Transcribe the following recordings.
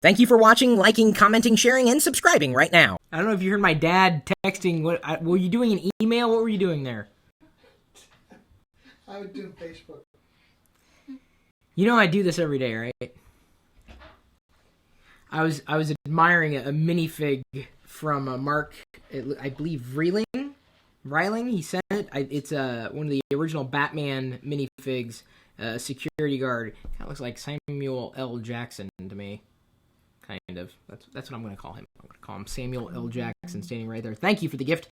Thank you for watching, liking, commenting, sharing, and subscribing right now. I don't know if you heard my dad texting. Were you doing an email? What were you doing there? I was doing Facebook. You know I do this every day, right? I was admiring a minifig from Mark, I believe Reiling. He sent it. It's one of the original Batman minifigs. Security guard. Kind of looks like Samuel L. Jackson to me. Kind of. That's what I'm going to call him. I'm going to call him Samuel L. Jackson, standing right there. Thank you for the gift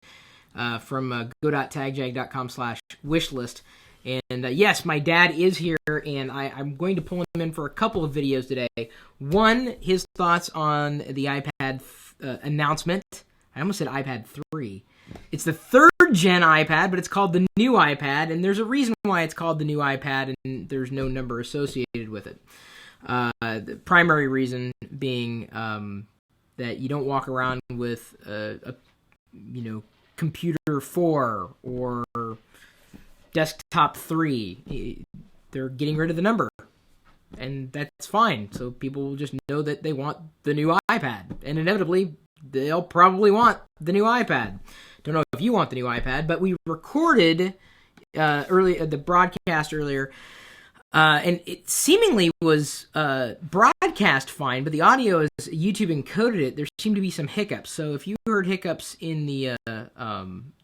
from go.tagjag.com/wishlist. And yes, my dad is here, and I'm going to pull him in for a couple of videos today. One, his thoughts on the iPad announcement. I almost said iPad 3. It's the third gen iPad, but it's called the new iPad, and there's a reason why it's called the new iPad, and there's no number associated with it. The primary reason being that you don't walk around with a computer 4 or desktop 3. They're getting rid of the number, and that's fine. So people will just know that they want the new iPad, and inevitably they'll probably want the new iPad. Don't know if you want the new iPad, but we recorded the broadcast earlier, and it seemingly was broadcast fine, but the audio, as YouTube encoded it, there seemed to be some hiccups. So if you heard hiccups in the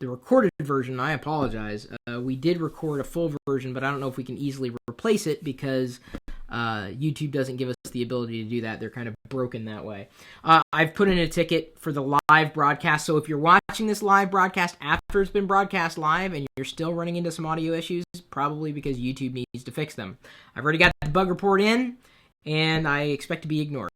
recorded version, I apologize. We did record a full version, but I don't know if we can easily replace it because YouTube doesn't give us the ability to do that. They're kind of broken that way. I've put in a ticket for the live broadcast, so if you're watching this live broadcast after it's been broadcast live and you're still running into some audio issues, probably because YouTube needs to fix them. I've already got the bug report in, and I expect to be ignored.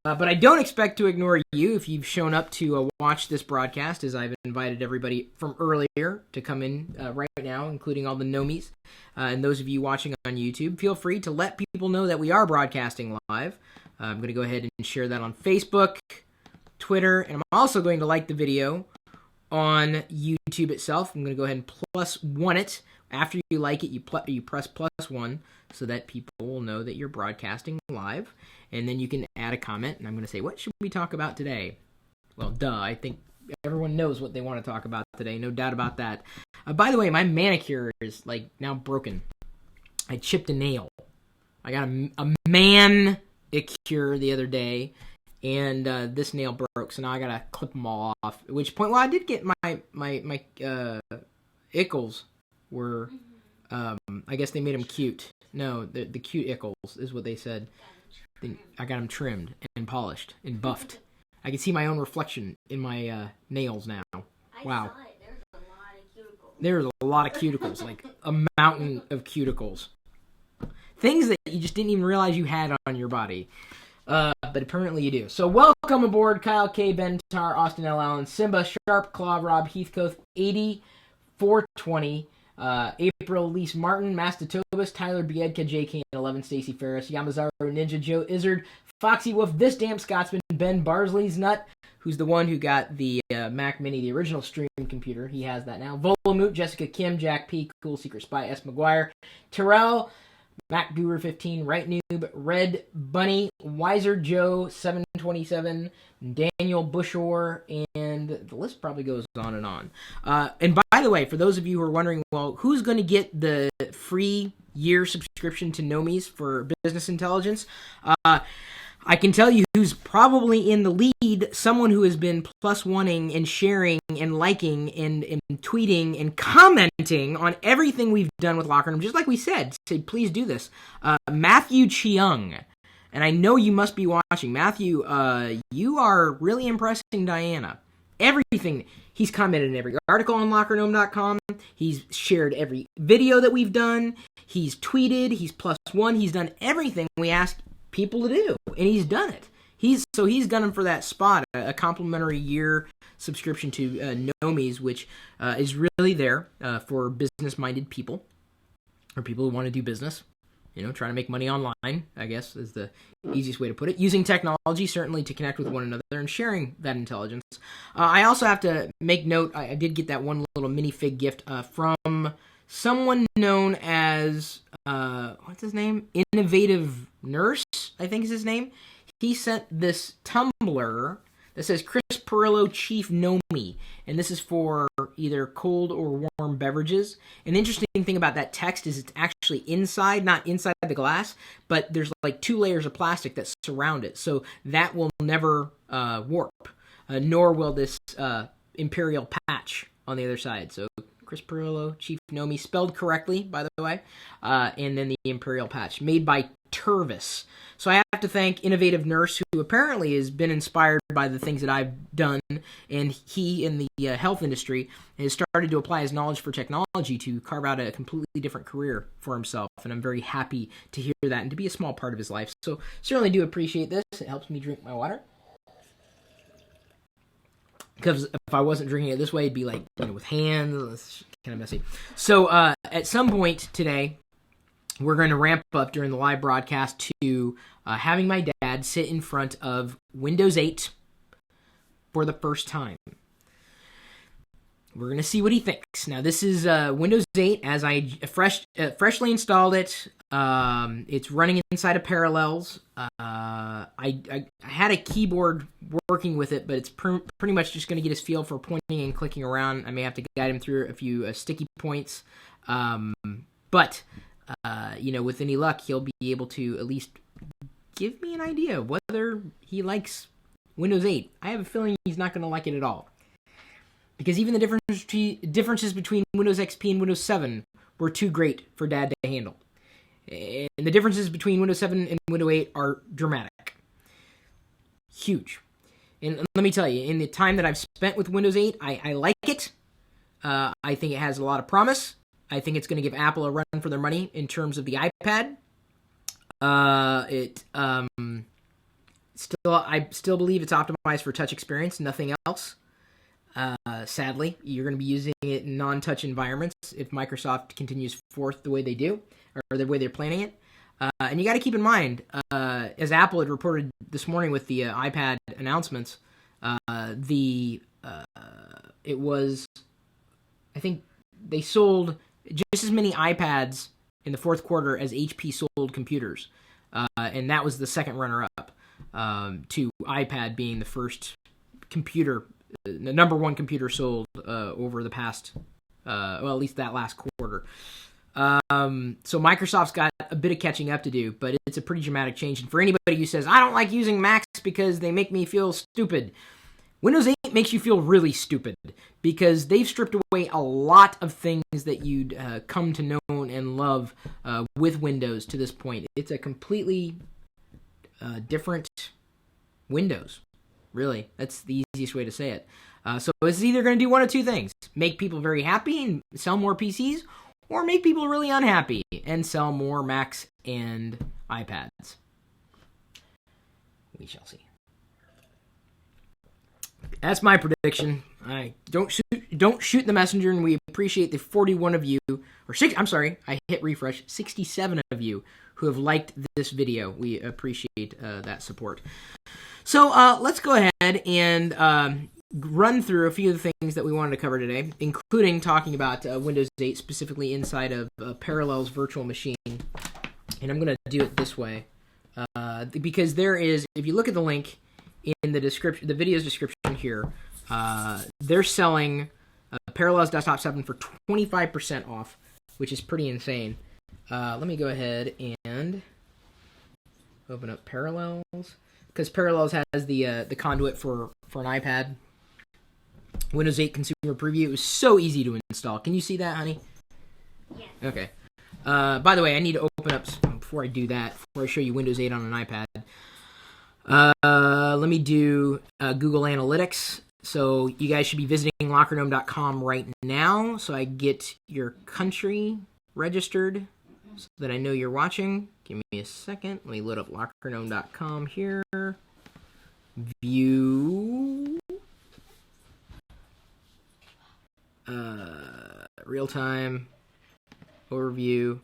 But I don't expect to ignore you if you've shown up to watch this broadcast, as I've invited everybody from earlier to come in right now, including all the Gnomies. And those of you watching on YouTube, feel free to let people know that we are broadcasting live. I'm going to go ahead and share that on Facebook, Twitter, and I'm also going to like the video on YouTube itself. I'm going to go ahead and +1 it. After you like it, you press +1 so that people will know that you're broadcasting live. And then you can add a comment, and I'm going to say, what should we talk about today? Well, I think everyone knows what they want to talk about today, no doubt about that. By the way, my manicure is, now broken. I chipped a nail. I got a manicure the other day, and this nail broke, so now I got to clip them all off. At which point, I did get my ickles were, I guess they made them cute. No, the cute ickles is what they said. I got them trimmed and polished and buffed. I can see my own reflection in my nails now. Wow. I saw it. There's a lot of cuticles. There's a lot of cuticles, like a mountain of cuticles. Things that you just didn't even realize you had on your body. But apparently you do. So welcome aboard Kyle K, Ben Tar, Austin L. Allen, Simba, Sharp, Claw, Rob, Heathcote, 8420, April, Elise Martin, Mastatobus, Tyler Biedka, JK11, Stacey Ferris, Yamazaru, Ninja, Joe Izzard, Foxy Wolf, This Damn Scotsman, Ben Barsley's Nut, who's the one who got the Mac Mini, the original stream computer. He has that now. Volamoot, Jessica Kim, Jack P, Cool Secret Spy, S. McGuire, Terrell, Mac Guru 15, Right Noob, Red Bunny, Wiser Joe 727, Daniel Bushore, and the list probably goes on and on. And by the way, for those of you who are wondering, well, who's going to get the free year subscription to Gnomies for business intelligence? I can tell you who's probably in the lead, someone who has been +1ing and sharing and liking and tweeting and commenting on everything we've done with Locker Room, just like we said. Say, please do this. Matthew Chiung. And I know you must be watching. Matthew, you are really impressing Diana. Everything. He's commented in every article on LockerGnome.com. He's shared every video that we've done. He's tweeted. He's +1. He's done everything we asked people to do, and he's done it. He's gunning for that spot, a complimentary year subscription to Gnomies, which is really there for business-minded people, or people who want to do business, trying to make money online, I guess, is the easiest way to put it. Using technology, certainly, to connect with one another and sharing that intelligence. I also have to make note, I did get that one little minifig gift from someone known as, what's his name? Innovative Nurse, I think is his name. he sent this tumbler that says Chris Pirillo Chief Gnomie, and this is for either cold or warm beverages. And the interesting thing about that text is it's actually inside, not inside the glass, but there's like 2 layers of plastic that surround it, so that will never warp, nor will this Imperial patch on the other side. So Chris Pirillo, Chief Gnomie, spelled correctly, by the way, and then the Imperial patch, made by Tervis. So I have to thank Innovative Nurse, who apparently has been inspired by the things that I've done, and he, in the health industry, has started to apply his knowledge for technology to carve out a completely different career for himself, and I'm very happy to hear that and to be a small part of his life. So certainly do appreciate this. It helps me drink my water. Because if I wasn't drinking it this way, it'd be like, with hands. It's kind of messy. So at some point today, we're going to ramp up during the live broadcast to having my dad sit in front of Windows 8 for the first time. We're going to see what he thinks. Now, this is Windows 8 as I freshly installed it. It's running inside of Parallels. I had a keyboard working with it, but it's pretty much just going to get his feel for pointing and clicking around. I may have to guide him through a few sticky points. But with any luck, he'll be able to at least give me an idea of whether he likes Windows 8. I have a feeling he's not going to like it at all. Because even the differences between Windows XP and Windows 7 were too great for Dad to handle. And the differences between Windows 7 and Windows 8 are dramatic. Huge. And let me tell you, in the time that I've spent with Windows 8, I like it. I think it has a lot of promise. I think it's going to give Apple a run for their money in terms of the iPad. I still believe it's optimized for touch experience, nothing else. Sadly, you're going to be using it in non-touch environments if Microsoft continues forth the way they do, or the way they're planning it. And you got to keep in mind, as Apple had reported this morning with the iPad announcements, it was, I think they sold just as many iPads in the fourth quarter as HP sold computers. And that was the second runner-up to iPad being the first computer, the number one computer sold over the past, at least that last quarter. So Microsoft's got a bit of catching up to do, but it's a pretty dramatic change. And for anybody who says, I don't like using Macs because they make me feel stupid, Windows 8 makes you feel really stupid because they've stripped away a lot of things that you'd come to know and love with Windows to this point. It's a completely different Windows. Really, that's the easiest way to say it. So it's either going to do one of two things: make people very happy and sell more PCs, or make people really unhappy and sell more Macs and iPads. We shall see. That's my prediction. I don't shoot the messenger, and we appreciate the 41 of you, I hit refresh, 67 of you who have liked this video. We appreciate that support. So let's go ahead and run through a few of the things that we wanted to cover today, including talking about Windows 8, specifically inside of Parallels virtual machine. And I'm going to do it this way because there is, if you look at the link in the description, the video's description here, they're selling Parallels Desktop 7 for 25% off, which is pretty insane. Let me go ahead and open up Parallels, because Parallels has the conduit for an iPad. Windows 8 Consumer Preview. It was so easy to install. Can you see that, honey? Yeah. Okay. By the way, I need to open up, before I do that, before I show you Windows 8 on an iPad, let me do Google Analytics. So you guys should be visiting lockergnome.com right now, so I get your country registered so that I know you're watching. Give me a second. Let me load up lockergnome.com here. View. Real-time overview.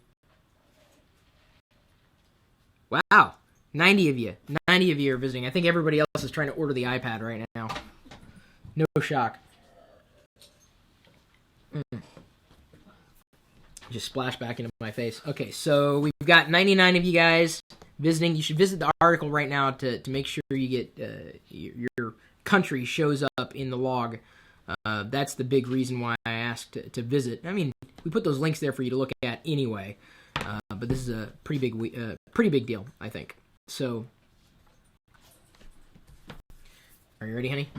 Wow. 90 of you. 90 of you are visiting. I think everybody else is trying to order the iPad right now. No shock. Just splash back into my face. Okay, so we've got 99 of you guys visiting, you should visit the article right now to make sure you get your country shows up in the log. That's the big reason why I asked to visit. I mean, we put those links there for you to look at anyway, but this is a pretty big deal, I think. So, are you ready, honey?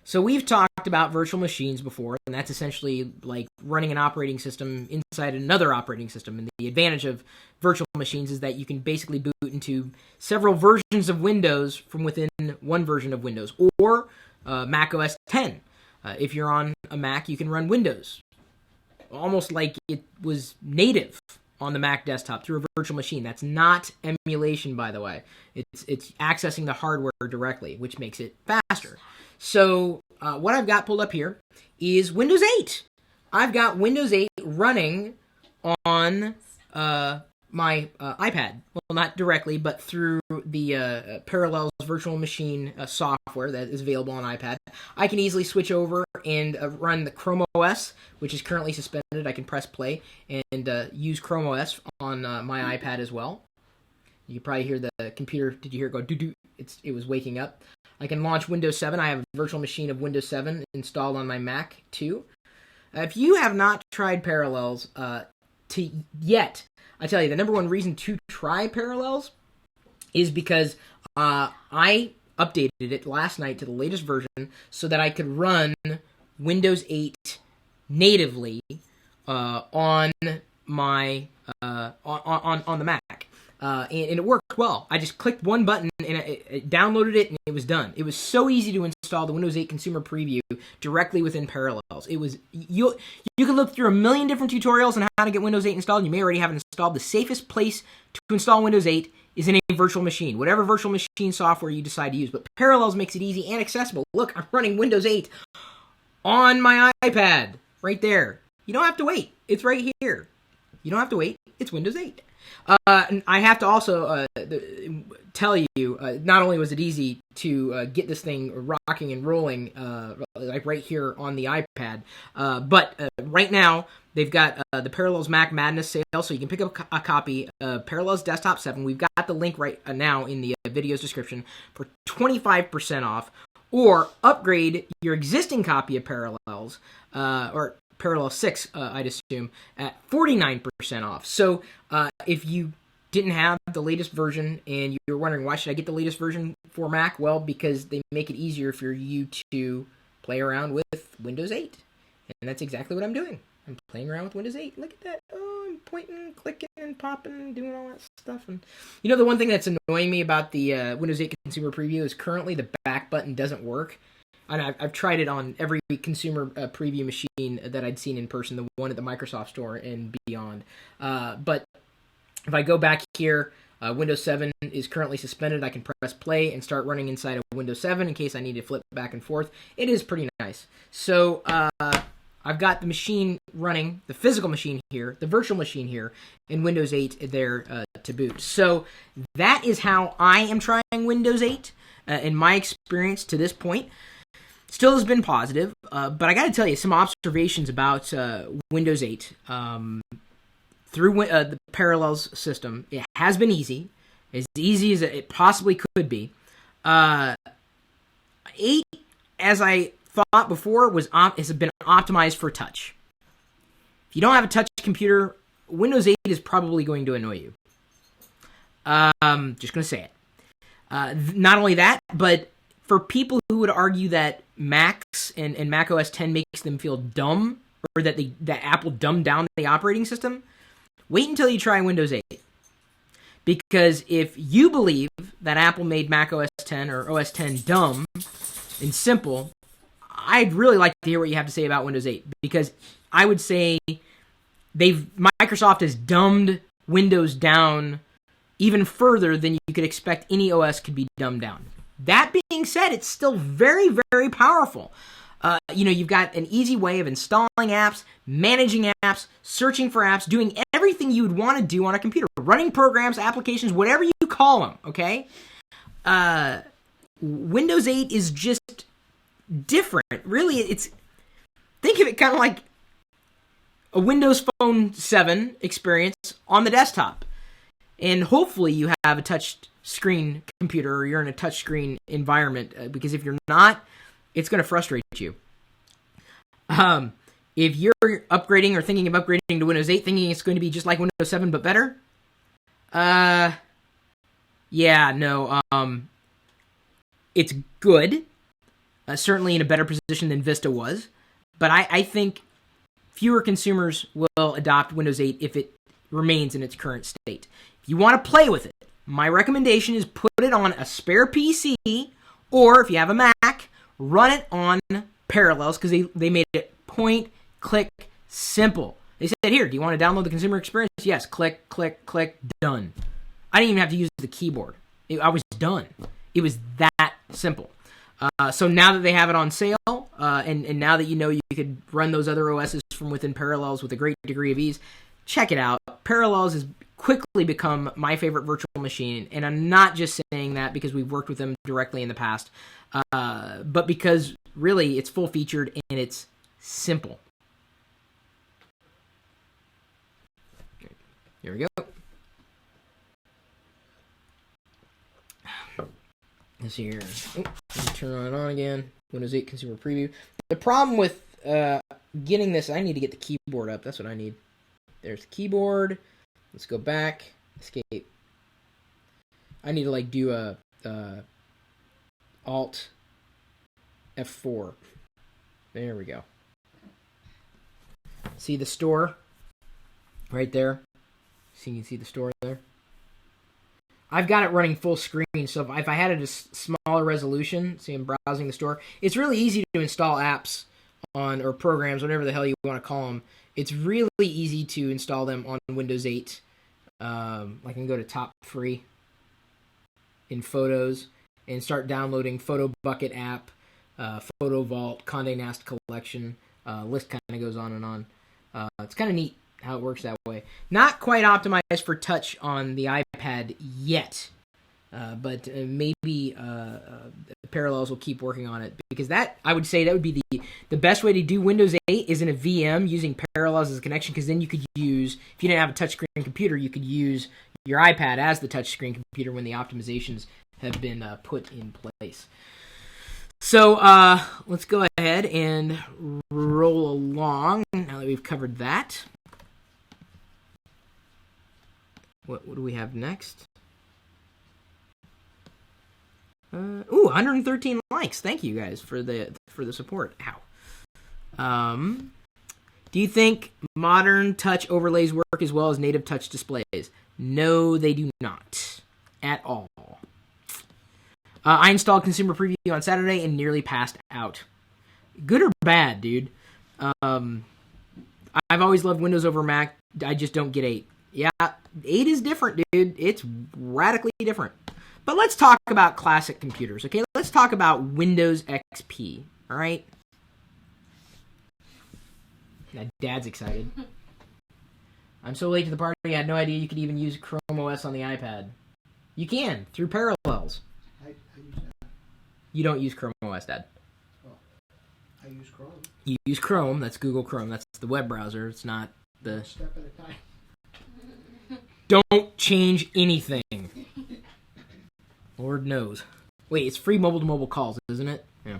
So we've talked about virtual machines before, and that's essentially like running an operating system inside another operating system. And the advantage of virtual machines is that you can basically boot into several versions of Windows from within one version of Windows, or Mac OS X. If you're on a Mac, you can run Windows, almost like it was native on the Mac desktop through a virtual machine. That's not emulation, by the way. It's accessing the hardware directly, which makes it faster. So what I've got pulled up here is Windows 8. I've got Windows 8 running on my iPad. Well, not directly, but through the Parallels virtual machine software that is available on iPad. I can easily switch over and run the Chrome OS, which is currently suspended. I can press play and use Chrome OS on my iPad as well. You can probably hear the computer. Did you hear it go doo-doo? It was waking up. I can launch Windows 7. I have a virtual machine of Windows 7 installed on my Mac, too. If you have not tried Parallels yet, I tell you, the number one reason to try Parallels is because I updated it last night to the latest version so that I could run Windows 8 natively on my on the Mac. And it worked well. I just clicked one button and it downloaded it and it was done. It was so easy to install the Windows 8 Consumer Preview directly within Parallels. It was you can look through a million different tutorials on how to get Windows 8 installed. And you may already have it installed. The safest place to install Windows 8 is in a virtual machine, whatever virtual machine software you decide to use. But Parallels makes it easy and accessible. Look, I'm running Windows 8 on my iPad right there. You don't have to wait. It's right here. You don't have to wait. It's Windows 8. And I have to also tell you, not only was it easy to get this thing rocking and rolling, like right here on the iPad, but right now they've got the Parallels Mac Madness sale, so you can pick up a copy of Parallels Desktop 7. We've got the link right now in the video's description for 25% off, or upgrade your existing copy of Parallels, or Parallel 6, I'd assume, at 49% off. So if you didn't have the latest version and you're wondering why should I get the latest version for Mac, well, because they make it easier for you to play around with Windows 8. And that's exactly what I'm doing. I'm playing around with Windows 8. Look at that. Oh, I'm pointing, clicking, and popping, and doing all that stuff. And you know, the one thing that's annoying me about the Windows 8 Consumer Preview is currently the back button doesn't work. And I've tried it on every consumer preview machine that I'd seen in person, the one at the Microsoft Store and beyond. But if I go back here, Windows 7 is currently suspended. I can press play and start running inside of Windows 7 in case I need to flip back and forth. It is pretty nice. So I've got the machine running, the physical machine here, the virtual machine here, and Windows 8 there to boot. So that is how I am trying Windows 8 in my experience to this point. Still has been positive, but I got to tell you some observations about Windows 8 through the Parallels system. It has been easy as it possibly could be. 8, as I thought before, has been optimized for touch. If you don't have a touch computer, Windows 8 is probably going to annoy you. Just going to say it. Not only that, but for people who would argue that Macs and Mac OS X makes them feel dumb, or that Apple dumbed down the operating system, wait until you try Windows 8. Because if you believe that Apple made Mac OS X or OS X dumb and simple, I'd really like to hear what you have to say about Windows 8. Because I would say Microsoft has dumbed Windows down even further than you could expect any OS could be dumbed down. That being said, it's still very, very powerful. You've got an easy way of installing apps, managing apps, searching for apps, doing everything you would want to do on a computer, running programs, applications, whatever you call them, okay? Windows 8 is just different. Really, think of it kind of like a Windows Phone 7 experience on the desktop. And hopefully you have a touch screen computer or you're in a touch screen environment, because if you're not, it's going to frustrate you. If you're upgrading or thinking of upgrading to Windows 8, thinking it's going to be just like Windows 7 but better, it's good. Certainly in a better position than Vista was. But I think fewer consumers will adopt Windows 8 if it remains in its current state. If you want to play with it, my recommendation is put it on a spare PC, or if you have a Mac, run it on Parallels, because they made it point, click, simple. They said, here, do you want to download the consumer experience? Yes, click, click, click, done. I didn't even have to use the keyboard. I was done. It was that simple. So now that they have it on sale, and now that you know you could run those other OSs from within Parallels with a great degree of ease, check it out. Parallels has quickly become my favorite virtual machine, and I'm not just saying that because we've worked with them directly in the past, but because really it's full-featured and it's simple. Here we go. Let's see here. Let me turn it on again. Windows 8 Consumer Preview. The problem with getting this, I need to get the keyboard up. That's what I need. There's the keyboard. Let's go back. Escape. I need to do a Alt F4. There we go. See the store right there? So you can see the store there. I've got it running full screen, so if I had it a smaller resolution, see I'm browsing the store, it's really easy to install apps or programs, whatever the hell you want to call them. It's really easy to install them on Windows 8. I can go to Top Free in Photos and start downloading Photo Bucket app, Photo Vault, Condé Nast Collection. List kind of goes on and on. It's kind of neat how it works that way. Not quite optimized for touch on the iPad yet, but maybe Parallels will keep working on it, because that, I would say, that would be the best way to do Windows 8 is in a VM using Parallels as a connection, because then you could use, if you didn't have a touchscreen computer, you could use your iPad as the touchscreen computer when the optimizations have been put in place. So let's go ahead and roll along now that we've covered that. What do we have next? 113 likes. Thank you guys for the support. Ow. Do you think modern touch overlays work as well as native touch displays? No, they do not at all. I installed Consumer Preview on Saturday and nearly passed out. Good or bad, dude? I've always loved Windows over Mac. I just don't get 8. Yeah, 8 is different, dude. It's radically different. But let's talk about classic computers, okay? Let's talk about Windows XP, all right? Now, Dad's excited. I'm so late to the party, I had no idea you could even use Chrome OS on the iPad. You can, through Parallels. I use that. You don't use Chrome OS, Dad. Well, I use Chrome. You use Chrome. That's Google Chrome. That's the web browser. It's not the... One step at a time. Don't change anything. Lord knows. Wait, it's free mobile-to-mobile calls, isn't it? Yeah.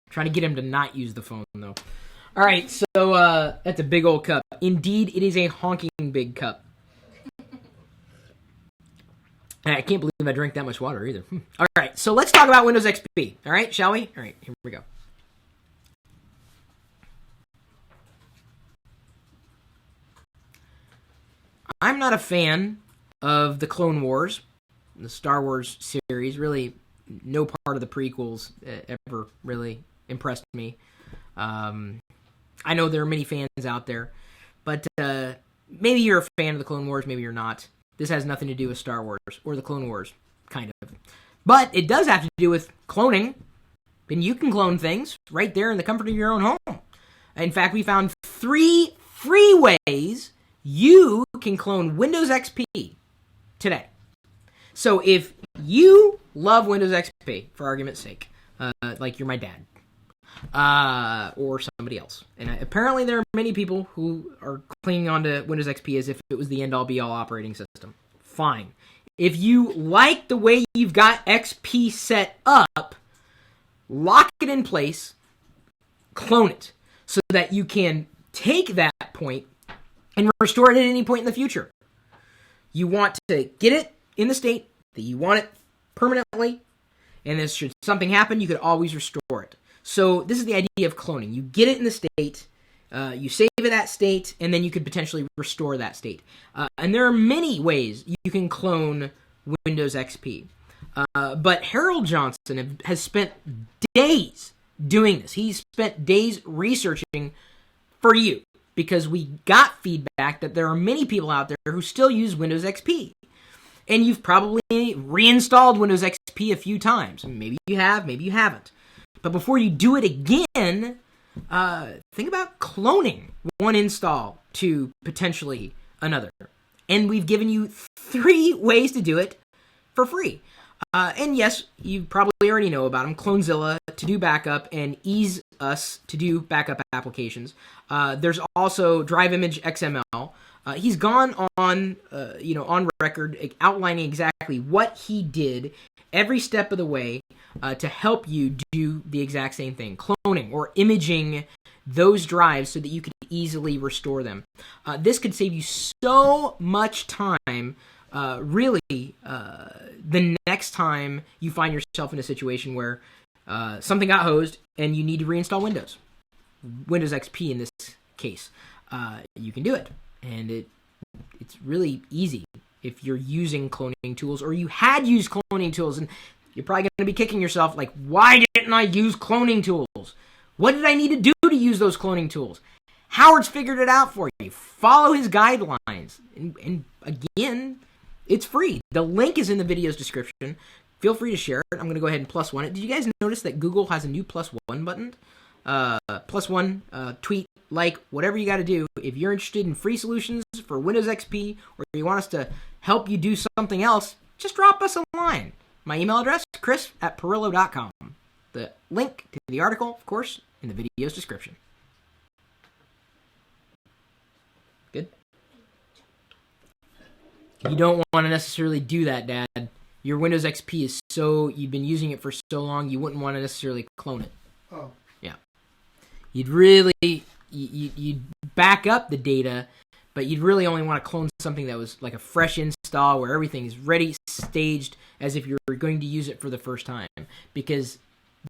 Trying to get him to not use the phone, though. All right, so that's a big old cup. Indeed, it is a honking big cup. And I can't believe I drank that much water, either. All right, so let's talk about Windows XP. All right, shall we? All right, here we go. I'm not a fan of the Clone Wars, the Star Wars series. Really, no part of the prequels ever really impressed me. I know there are many fans out there, but maybe you're a fan of the Clone Wars, maybe you're not. This has nothing to do with Star Wars or the Clone Wars, kind of. But it does have to do with cloning, and you can clone things right there in the comfort of your own home. In fact, we found 3 free ways you can clone Windows XP today. So if you love Windows XP, for argument's sake, like you're my dad, or somebody else. And apparently there are many people who are clinging onto Windows XP as if it was the end-all be-all operating system. Fine. If you like the way you've got XP set up, lock it in place, clone it, so that you can take that point and restore it at any point in the future. You want to get it in the state that you want it permanently, and if should something happen, you could always restore it. So this is the idea of cloning. You get it in the state, you save it that state, and then you could potentially restore that state. And there are many ways you can clone Windows XP. But Harold Johnson has spent days doing this. He's spent days researching for you, because we got feedback that there are many people out there who still use Windows XP. And you've probably reinstalled Windows XP a few times. Maybe you have, maybe you haven't. But before you do it again, think about cloning one install to potentially another. And we've given you 3 ways to do it for free. And yes, you probably already know about them. Clonezilla to do backup and Ease Us to do backup applications. There's also Drive Image XML. He's gone on, on record outlining exactly what he did every step of the way to help you do the exact same thing, cloning or imaging those drives so that you could easily restore them. This could save you so much time. The next time you find yourself in a situation where something got hosed and you need to reinstall Windows XP in this case, you can do it. And it's really easy if you're using cloning tools, or you had used cloning tools, and you're probably going to be kicking yourself like, why didn't I use cloning tools? What did I need to do to use those cloning tools? Howard's figured it out for you. Follow his guidelines. And again, it's free. The link is in the video's description. Feel free to share it. I'm going to go ahead and +1 it. Did you guys notice that Google has a new +1 button? +1, tweet, like, whatever you got to do. If you're interested in free solutions for Windows XP, or you want us to help you do something else, just drop us a line. My email address, chris@pirillo.com. The link to the article, of course, in the video's description. Good? You don't want to necessarily do that, Dad. Your Windows XP is you've been using it for so long, you wouldn't want to necessarily clone it. Oh. Yeah. You'd really, you'd back up the data, but you'd really only want to clone something that was like a fresh install where everything is ready, staged, as if you're going to use it for the first time. Because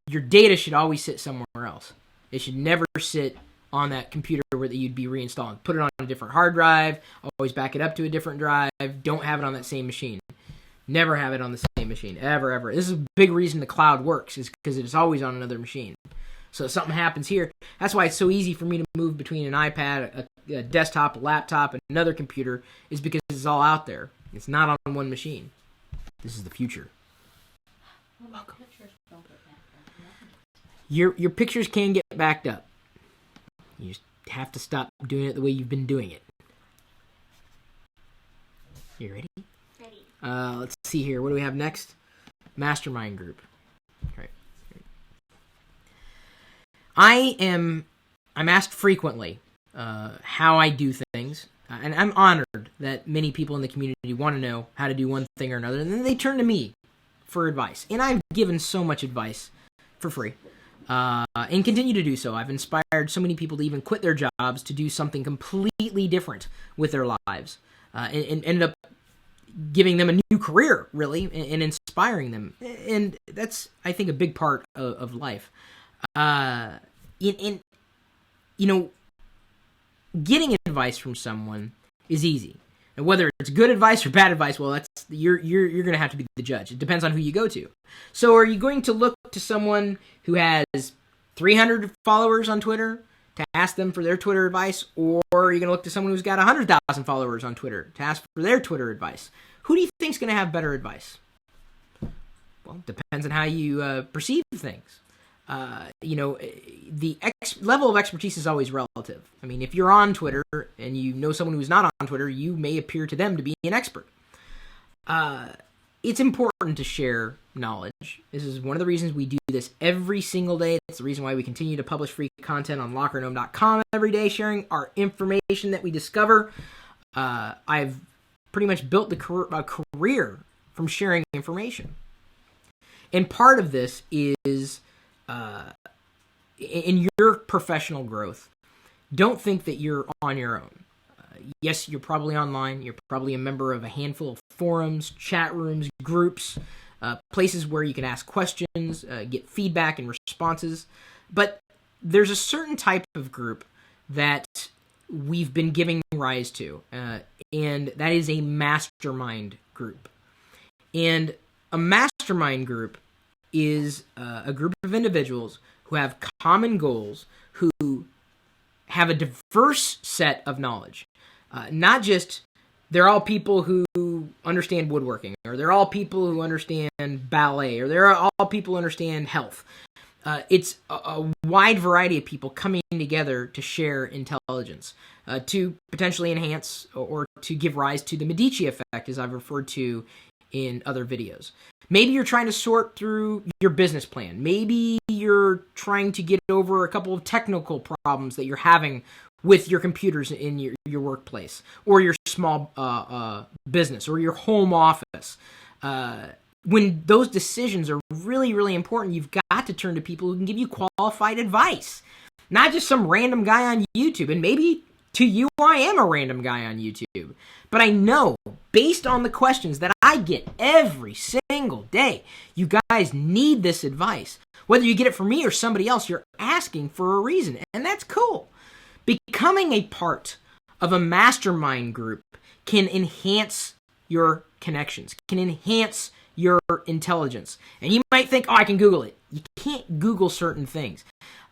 your data should always sit somewhere else. It should never sit on that computer where you'd be reinstalling. Put it on a different hard drive, always back it up to a different drive, don't have it on that same machine. Never have it on the same machine, ever, ever. This is a big reason the cloud works, is because it's always on another machine. So if something happens here, that's why it's so easy for me to move between an iPad, a desktop, a laptop, and another computer, is because it's all out there. It's not on one machine. This is the future. Welcome. Your pictures can get backed up. You just have to stop doing it the way you've been doing it. You ready? Ready. Let's see here. What do we have next? Mastermind group. All right. I'm asked frequently how I do things, and I'm honored that many people in the community want to know how to do one thing or another, and then they turn to me for advice. And I've given so much advice for free, and continue to do so. I've inspired so many people to even quit their jobs to do something completely different with their lives, and ended up giving them a new career, really, and inspiring them. And that's, I think, a big part of life. Getting advice from someone is easy. And whether it's good advice or bad advice, well, that's you're going to have to be the judge. It depends on who you go to. So are you going to look to someone who has 300 followers on Twitter to ask them for their Twitter advice, or are you going to look to someone who's got 100,000 followers on Twitter to ask for their Twitter advice? Who do you think is going to have better advice? Well, it depends on how you perceive things. The level of expertise is always relative. I mean, if you're on Twitter and you know someone who's not on Twitter, you may appear to them to be an expert. It's important to share knowledge. This is one of the reasons we do this every single day. It's the reason why we continue to publish free content on lockergnome.com every day, sharing our information that we discover. I've pretty much built a career from sharing information. And part of this is in your professional growth. Don't think that you're on your own. Yes, you're probably online. You're probably a member of a handful of forums, chat rooms, groups, places where you can ask questions, get feedback and responses. But there's a certain type of group that we've been giving rise to, and that is a mastermind group. And a mastermind group is a group of individuals who have common goals, who have a diverse set of knowledge. Not just, they're all people who understand woodworking, or they're all people who understand ballet, or they're all people who understand health. It's a wide variety of people coming together to share intelligence, to potentially enhance or to give rise to the Medici effect, as I've referred to in other videos. Maybe you're trying to sort through your business plan. Maybe you're trying to get over a couple of technical problems that you're having with your computers in your workplace, or your small business, or your home office. When those decisions are really, really important, you've got to turn to people who can give you qualified advice. Not just some random guy on YouTube. And maybe to you, I am a random guy on YouTube. But I know, based on the questions that I get every single day, you guys need this advice. Whether you get it from me or somebody else, you're asking for a reason. And that's cool. Becoming a part of a mastermind group can enhance your connections, can enhance your intelligence. And you might think, oh, I can Google it. You can't Google certain things.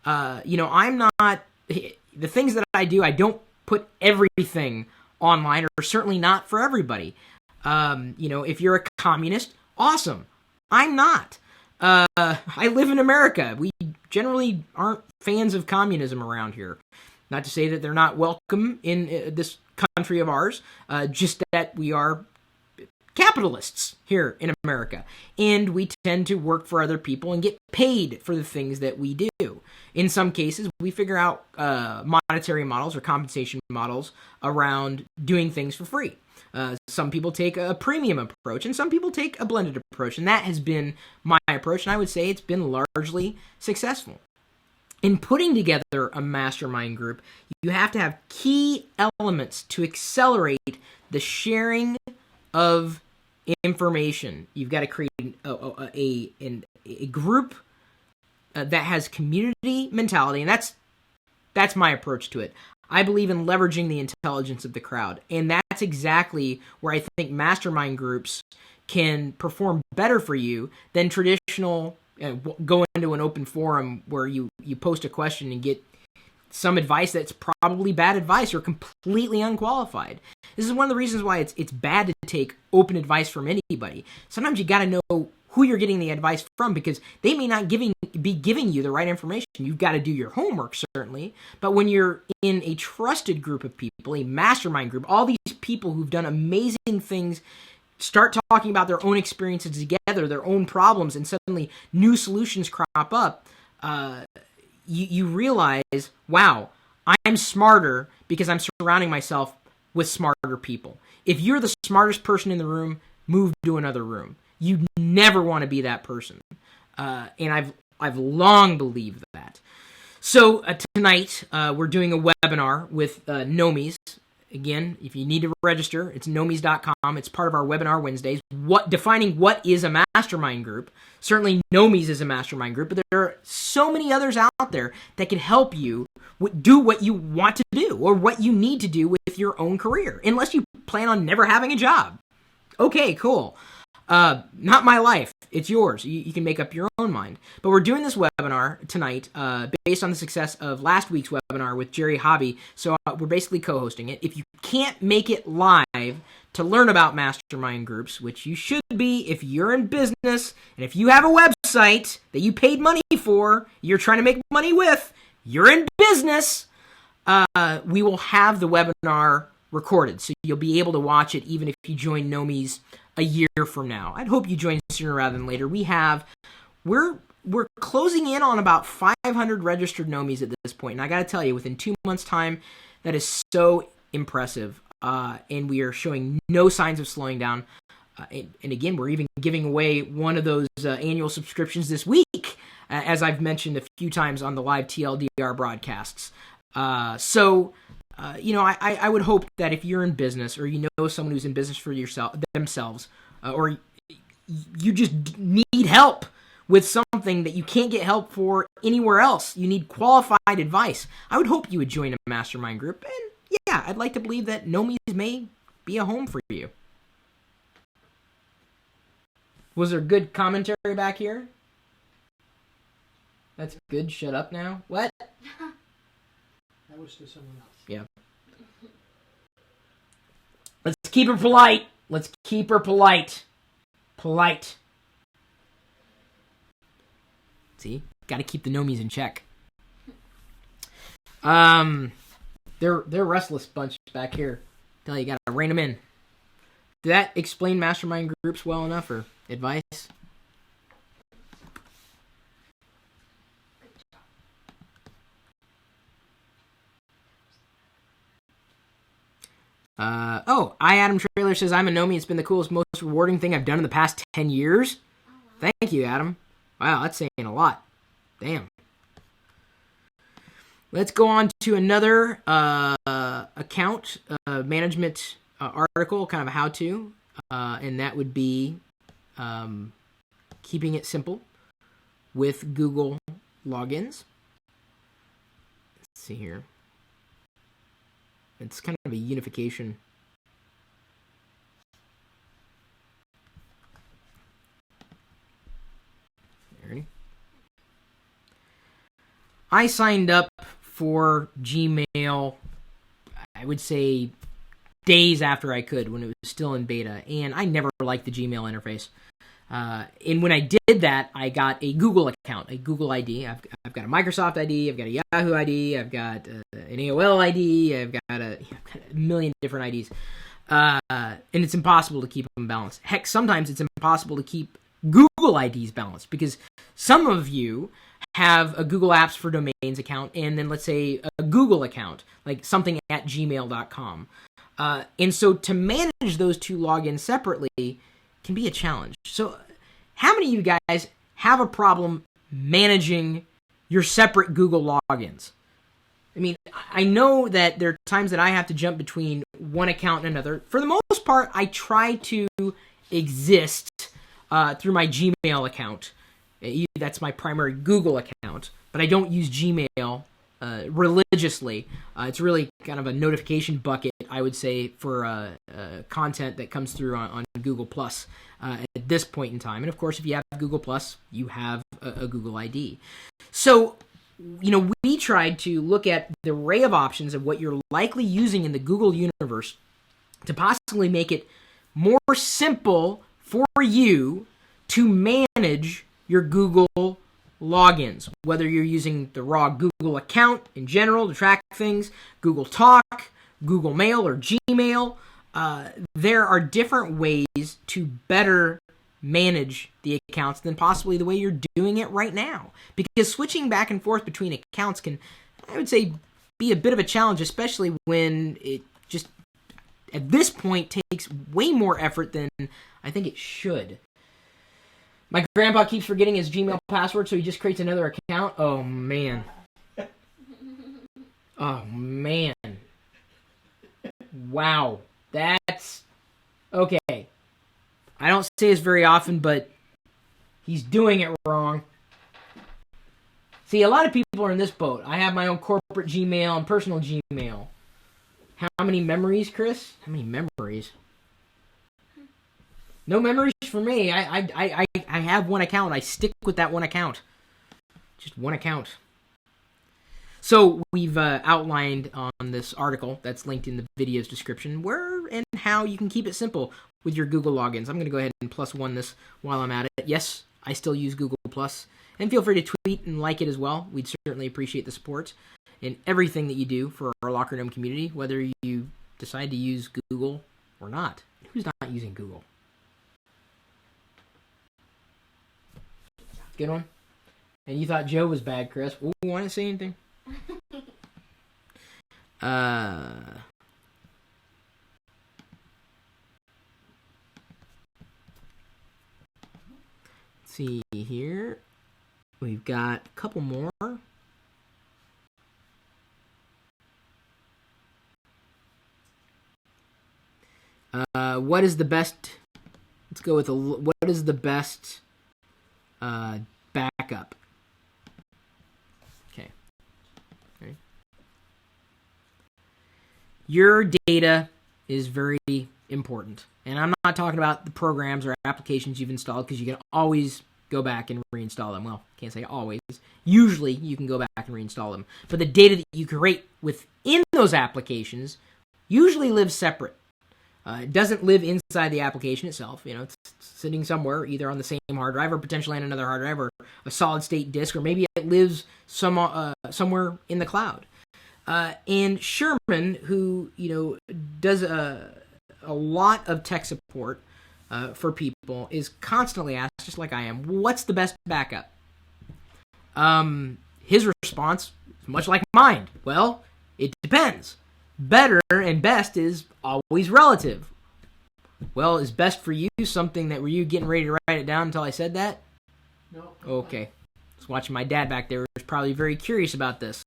I'm not, the things that I do, I don't put everything online, or certainly not for everybody. If you're a communist, awesome. I'm not. I live in America. We generally aren't fans of communism around here. Not to say that they're not welcome in this country of ours, just that we are capitalists here in America. And we tend to work for other people and get paid for the things that we do. In some cases, we figure out monetary models or compensation models around doing things for free. Some people take a premium approach, and some people take a blended approach. And that has been my approach, and I would say it's been largely successful. In putting together a mastermind group, you have to have key elements to accelerate the sharing of information. You've got to create a group that has community mentality, and that's my approach to it. I believe in leveraging the intelligence of the crowd, and that's exactly where I think mastermind groups can perform better for you than traditional go into an open forum where you post a question and get some advice that's probably bad advice or completely unqualified. This is one of the reasons why it's bad to take open advice from anybody. Sometimes you got to know who you're getting the advice from, because they may not be giving you the right information. You've got to do your homework, certainly. But when you're in a trusted group of people, a mastermind group, all these people who've done amazing things start talking about their own experiences together, their own problems, and suddenly new solutions crop up, you realize, wow, I'm smarter because I'm surrounding myself with smarter people. If you're the smartest person in the room, move to another room. You never want to be that person. And I've long believed that. So tonight, we're doing a webinar with Gnomies. Again, if you need to register, it's gnomies.com. It's part of our webinar Wednesdays. Defining what is a mastermind group. Certainly Gnomies is a mastermind group, but there are so many others out there that can help you do what you want to do or what you need to do with your own career, unless you plan on never having a job. Okay, cool. Not my life. It's yours. You can make up your own mind. But we're doing this webinar tonight based on the success of last week's webinar with Jerry Hobby. So we're basically co-hosting it. If you can't make it live to learn about mastermind groups, which you should be if you're in business, and if you have a website that you paid money for, you're trying to make money with, you're in business, we will have the webinar recorded. So you'll be able to watch it even if you join Gnomies a year from now. I'd hope you join sooner rather than later. We're we're closing in on about 500 registered Gnomies at this point, and I got to tell you, within 2 months' time, that is so impressive, and we are showing no signs of slowing down. And again, we're even giving away one of those annual subscriptions this week, as I've mentioned a few times on the live TLDR broadcasts. So, I would hope that if you're in business, or you know someone who's in business for themselves, or you just need help with something that you can't get help for anywhere else, you need qualified advice, I would hope you would join a mastermind group. And yeah, I'd like to believe that Gnomies may be a home for you. Was there good commentary back here? That's good. Shut up now. What? That was to someone else. Yeah. Let's keep her polite. Let's keep her polite. Polite. See? Got to keep the Gnomies in check. They're a restless bunch back here. Tell you, got to rein them in. Did that explain mastermind groups well enough, or advice? Adam Trailer says, I'm a Gnomie. It's been the coolest, most rewarding thing I've done in the past 10 years. Thank you, Adam. Wow, that's saying a lot. Damn. Let's go on to another account management article, kind of a how-to, and that would be keeping it simple with Google logins. Let's see here. It's kind of a unification. Ready? I signed up for Gmail, I would say, days after I could, when it was still in beta, and I never liked the Gmail interface. And when I did that, I got a Google account, a Google ID. I've got a Microsoft ID, I've got a Yahoo ID, I've got an AOL ID, I've got a million different IDs. And it's impossible to keep them balanced. Heck, sometimes it's impossible to keep Google IDs balanced, because some of you have a Google Apps for Domains account, and then let's say a Google account, like something at gmail.com. And so to manage those two logins separately can be a challenge. So how many of you guys have a problem managing your separate Google logins? I mean, I know that there are times that I have to jump between one account and another. For the most part, I try to exist through my Gmail account. That's my primary Google account, but I don't use Gmail religiously. It's really kind of a notification bucket, I would say, for content that comes through on Google Plus at this point in time. And of course, if you have Google Plus, you have a Google ID. So, we tried to look at the array of options of what you're likely using in the Google universe to possibly make it more simple for you to manage your Google logins, whether you're using the raw Google account in general to track things, Google Talk, Google Mail, or Gmail. There are different ways to better manage the accounts than possibly the way you're doing it right now. Because switching back and forth between accounts can, I would say, be a bit of a challenge, especially when it just, at this point, takes way more effort than I think it should. My grandpa keeps forgetting his Gmail password, so he just creates another account. Oh, man. Oh, man. Wow. That's... okay. I don't say this very often, but he's doing it wrong. See, a lot of people are in this boat. I have my own corporate Gmail and personal Gmail. How many memories, Chris? How many memories? No memories for me. I have one account. I stick with that one account. Just one account. So we've outlined on this article that's linked in the video's description where and how you can keep it simple with your Google logins. I'm going to go ahead and +1 this while I'm at it. Yes, I still use Google+. And feel free to tweet and like it as well. We'd certainly appreciate the support in everything that you do for our Locker Gnome community, whether you decide to use Google or not. Who's not using Google? Good one. And you thought Joe was bad, Chris. Ooh, want to say anything? Let's see here. We've got a couple more. What is the best? Let's go with what is the best backup? Okay. Your data is very important. And I'm not talking about the programs or applications you've installed, because you can always go back and reinstall them. Well, can't say always. Usually you can go back and reinstall them. But the data that you create within those applications usually lives separate. It doesn't live inside the application itself. It's sitting somewhere, either on the same hard drive or potentially on another hard drive or a solid state disk, or maybe it lives somewhere in the cloud. And Sherman, who does a lot of tech support for people, is constantly asked, just like I am, what's the best backup? His response is much like mine. Well, it depends. Better and best is always relative. Well, is best for you something that were you getting ready to write it down until I said that? No. Okay. I was watching my dad back there. Was probably very curious about this.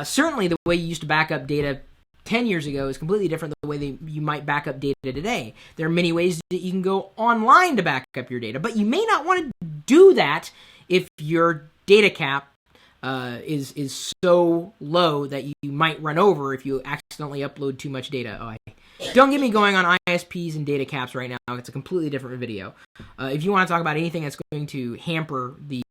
Certainly, the way you used to back up data 10 years ago is completely different than the way that you might back up data today. There are many ways that you can go online to back up your data, but you may not want to do that if your data cap is so low that you might run over if you accidentally upload too much data. Don't get me going on ISPs and data caps right now. It's a completely different video. If you want to talk about anything that's going to hamper the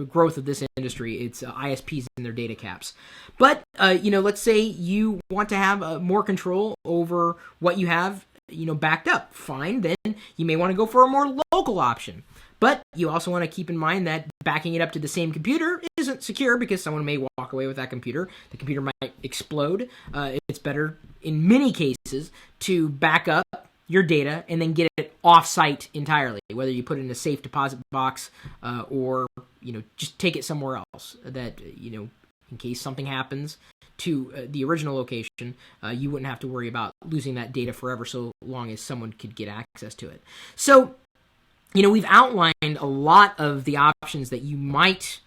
growth of this industry, it's ISPs and their data caps. But let's say you want to have more control over what you have, backed up. Fine, then you may want to go for a more local option. But you also want to keep in mind that backing it up to the same computer isn't secure, because someone may walk away with that computer. The computer might explode. It's better, in many cases, to back up your data and then get it off-site entirely, whether you put it in a safe deposit box or just take it somewhere else that, in case something happens to the original location, you wouldn't have to worry about losing that data forever, so long as someone could get access to it. So, we've outlined a lot of the options that you might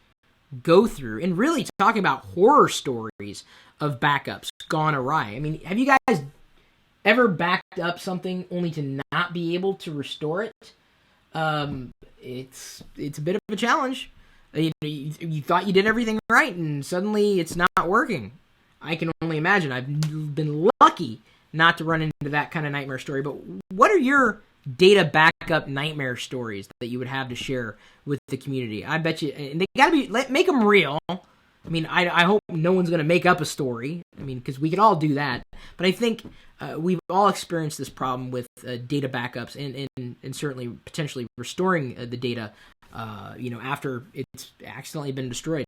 go through, and really talking about horror stories of backups gone awry. I mean, have you guys ever backed up something only to not be able to restore it? It's a bit of a challenge. You thought you did everything right, and suddenly it's not working. I can only imagine. I've been lucky not to run into that kind of nightmare story, but what are your data backup nightmare stories that you would have to share with the community? I bet you, and they gotta make them real. I mean, I hope no one's gonna make up a story. I mean, because we could all do that. But I think we've all experienced this problem with data backups and certainly potentially restoring the data, after it's accidentally been destroyed.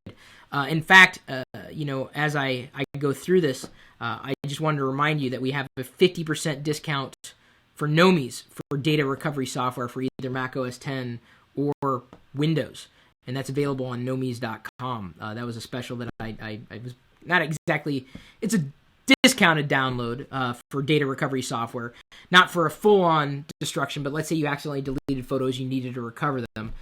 In fact, as I go through this, I just wanted to remind you that we have a 50% discount for Gnomies for data recovery software for either Mac OS X or Windows. And that's available on Gnomies.com. That was a special that I was not exactly... It's a discounted download for data recovery software. Not for a full-on destruction, but let's say you accidentally deleted photos, you needed to recover them.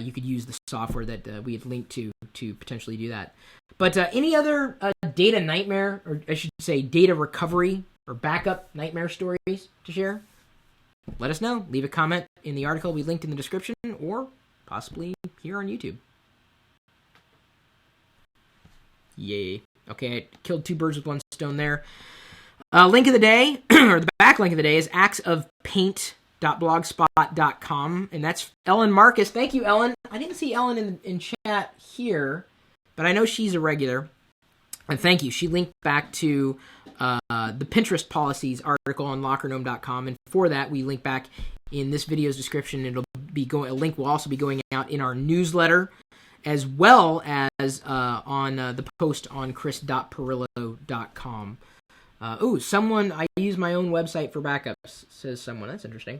You could use the software that we had linked to potentially do that. But any other data nightmare, or I should say data recovery or backup nightmare stories to share? Let us know. Leave a comment in the article we linked in the description, or possibly here on YouTube. Yay. Okay, I killed two birds with one stone there. Link of the day, or the back link of the day, is axofpaint.blogspot.com, and that's Ellen Marcus. Thank you, Ellen. I didn't see Ellen in chat here, but I know she's a regular. And thank you. She linked back to the Pinterest policies article on lockergnome.com, and for that we link back in this video's description. It'll be a link will also be going out in our newsletter, as well as on the post on chris.pirillo.com. Someone, I use my own website for backups, says someone. That's interesting.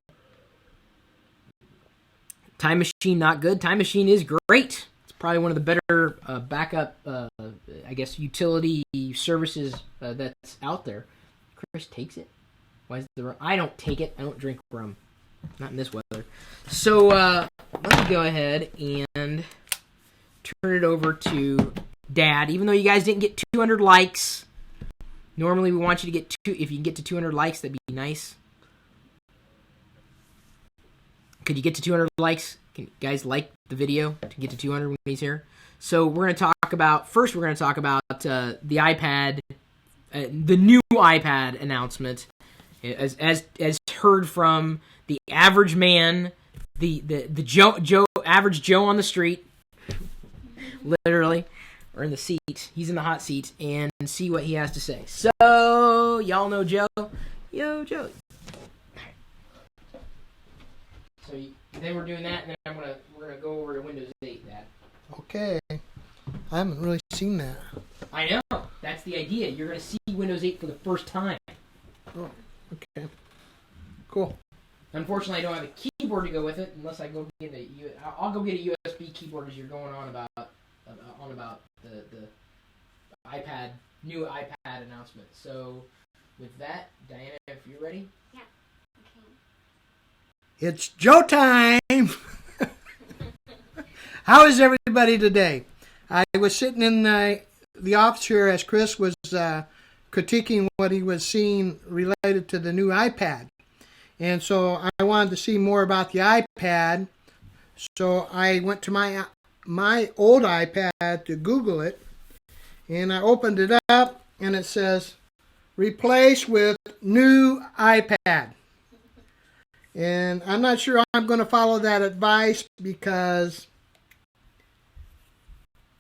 Time Machine not good. Time Machine is great. It's probably one of the better backup, I guess, utility services that's out there. Chris takes it. Why is the rum? I don't take it. I don't drink rum. Not in this weather. So let me go ahead and turn it over to Dad. Even though you guys didn't get 200 likes, normally we want you to get if you can get to 200 likes, that'd be nice. Could you get to 200 likes? Can you guys like the video to get to 200 when he's here? So we're going to talk about the iPad, the new iPad announcement, as heard from the average man, the average Joe on the street, literally, or in the seat. He's in the hot seat, and see what he has to say. So y'all know Joe. Yo, Joe. So then we're doing that, and then we're gonna go over to Windows 8, Dad. Okay. I haven't really seen that. I know. That's the idea. You're gonna see Windows 8 for the first time. Oh, okay. Cool. Unfortunately, I don't have a keyboard to go with it, unless I go get I'll go get a USB keyboard as you're going on about the iPad, new iPad announcement. So with that, Diana, if you're ready. Yeah. Okay. It's Joe time! How is everybody today? I was sitting in the office here as Chris was critiquing what he was seeing related to the new iPad. And so I wanted to see more about the iPad. So I went to my old iPad to Google it. And I opened it up and it says, replace with new iPad. And I'm not sure I'm going to follow that advice because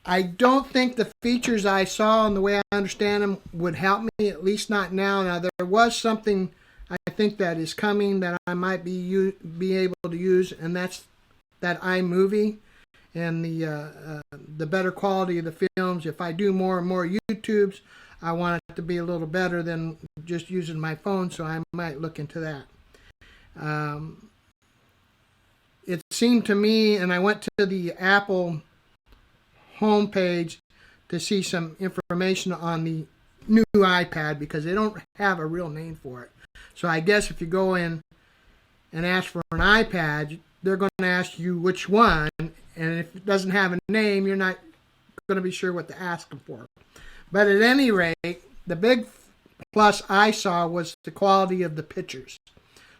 I don't think the features I saw and the way I understand them would help me, at least not now. Now, there was something I think that is coming that I might be able to use, and that's that iMovie and the better quality of the films. If I do more and more YouTubes, I want it to be a little better than just using my phone, so I might look into that. It seemed to me, and I went to the Apple homepage to see some information on the new iPad because they don't have a real name for it. So I guess if you go in and ask for an iPad, they're going to ask you which one, and if it doesn't have a name, you're not going to be sure what to ask them for. But at any rate, the big plus I saw was the quality of the pictures.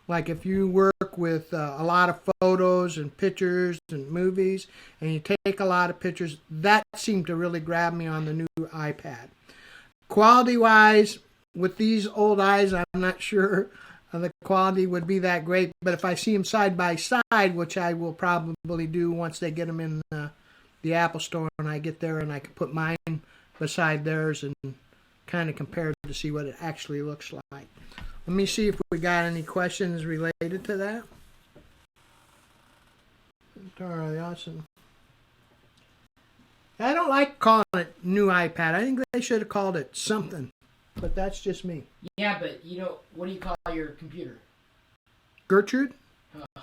Like if you work with a lot of photos and pictures and movies, and you take a lot of pictures, that seemed to really grab me on the new iPad. Quality-wise, with these old eyes, I'm not sure the quality would be that great. But if I see them side by side, which I will probably do once they get them in the Apple Store, and I get there and I can put mine beside theirs and kind of compare to see what it actually looks like. Let me see if we got any questions related to that. Awesome. I don't like calling it new iPad. I think they should have called it something, but that's just me. Yeah, but what do you call your computer? Gertrude? Oh.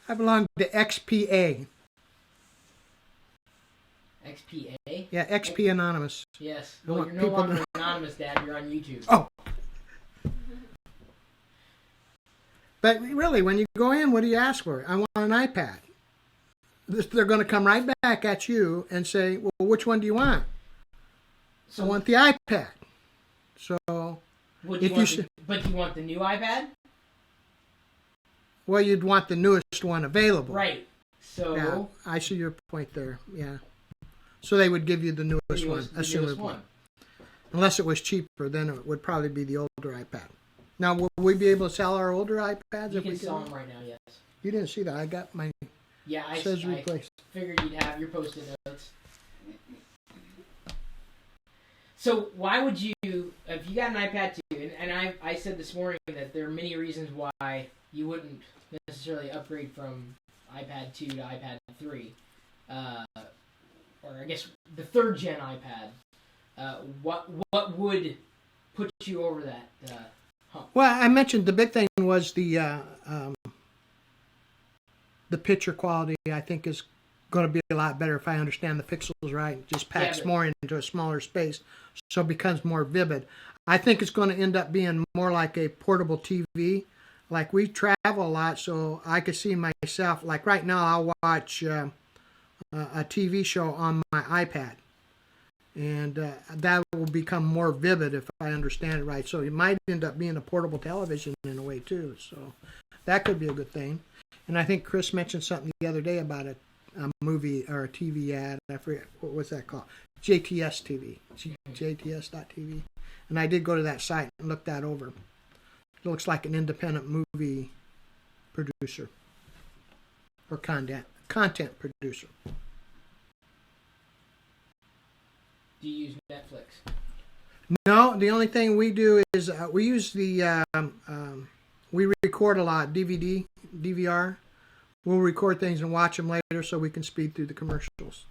I belong to XPA. XPA? Yeah, XP Anonymous. Yes. Well, you're no longer anonymous, Dad. You're on YouTube. Oh. But really, when you go in, what do you ask for? I want an iPad. They're going to come right back at you and say, well, which one do you want? So, I want the iPad. So, but do you want the new iPad? Well, you'd want the newest one available. Right. So, yeah, I see your point there. Yeah. So they would give you the newest one, assumably. Unless it was cheaper, then it would probably be the older iPad. Now, will we be able to sell our older iPads? You can sell them right now, yes. You didn't see that. I got my... Yeah, I figured you'd have your Post-it notes. So why would you, if you got an iPad 2, and I said this morning that there are many reasons why you wouldn't necessarily upgrade from iPad 2 to iPad 3, or I guess the third gen iPad. What would put you over that hump? Well, I mentioned the big thing was the the picture quality, I think, is going to be a lot better if I understand the pixels right. It just packs more into a smaller space, so it becomes more vivid. I think it's going to end up being more like a portable TV. Like, we travel a lot, so I could see myself, like right now I'll watch a TV show on my iPad. And that will become more vivid if I understand it right. So it might end up being a portable television in a way too. So that could be a good thing. And I think Chris mentioned something the other day about a movie or a TV ad. I forget, what was that called? JTS TV. JTS.TV. And I did go to that site and look that over. It looks like an independent movie producer or content producer. Do you use Netflix? No, the only thing we do is we use the we record a lot, DVR. We'll record things and watch them later so we can speed through the commercials.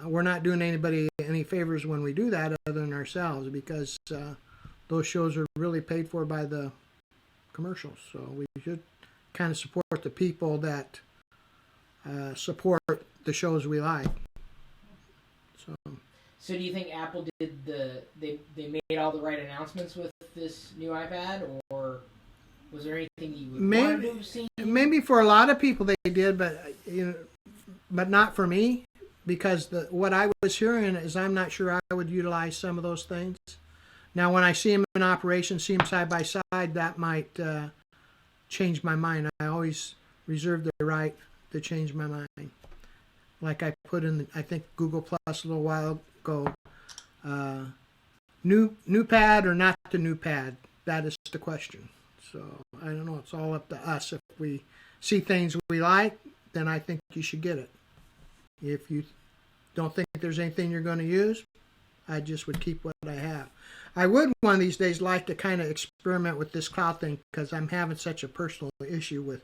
We're not doing anybody any favors when we do that other than ourselves, because those shows are really paid for by the commercials. So we should kind of support the people that support the shows we like. So do you think Apple did they made all the right announcements with this new iPad, or was there anything you would want to have seen? Maybe for a lot of people they did, but but not for me, because what I was hearing is I'm not sure I would utilize some of those things. Now, when I see them in operation, see them side by side, that might change my mind. I always reserve the right to change my mind. Like I put in, I think, Google Plus a little while ago, new pad or not the new pad? That is the question. So I don't know. It's all up to us. If we see things we like, then I think you should get it. If you don't think there's anything you're going to use, I just would keep what I have. I would one of these days like to kind of experiment with this cloud thing, because I'm having such a personal issue with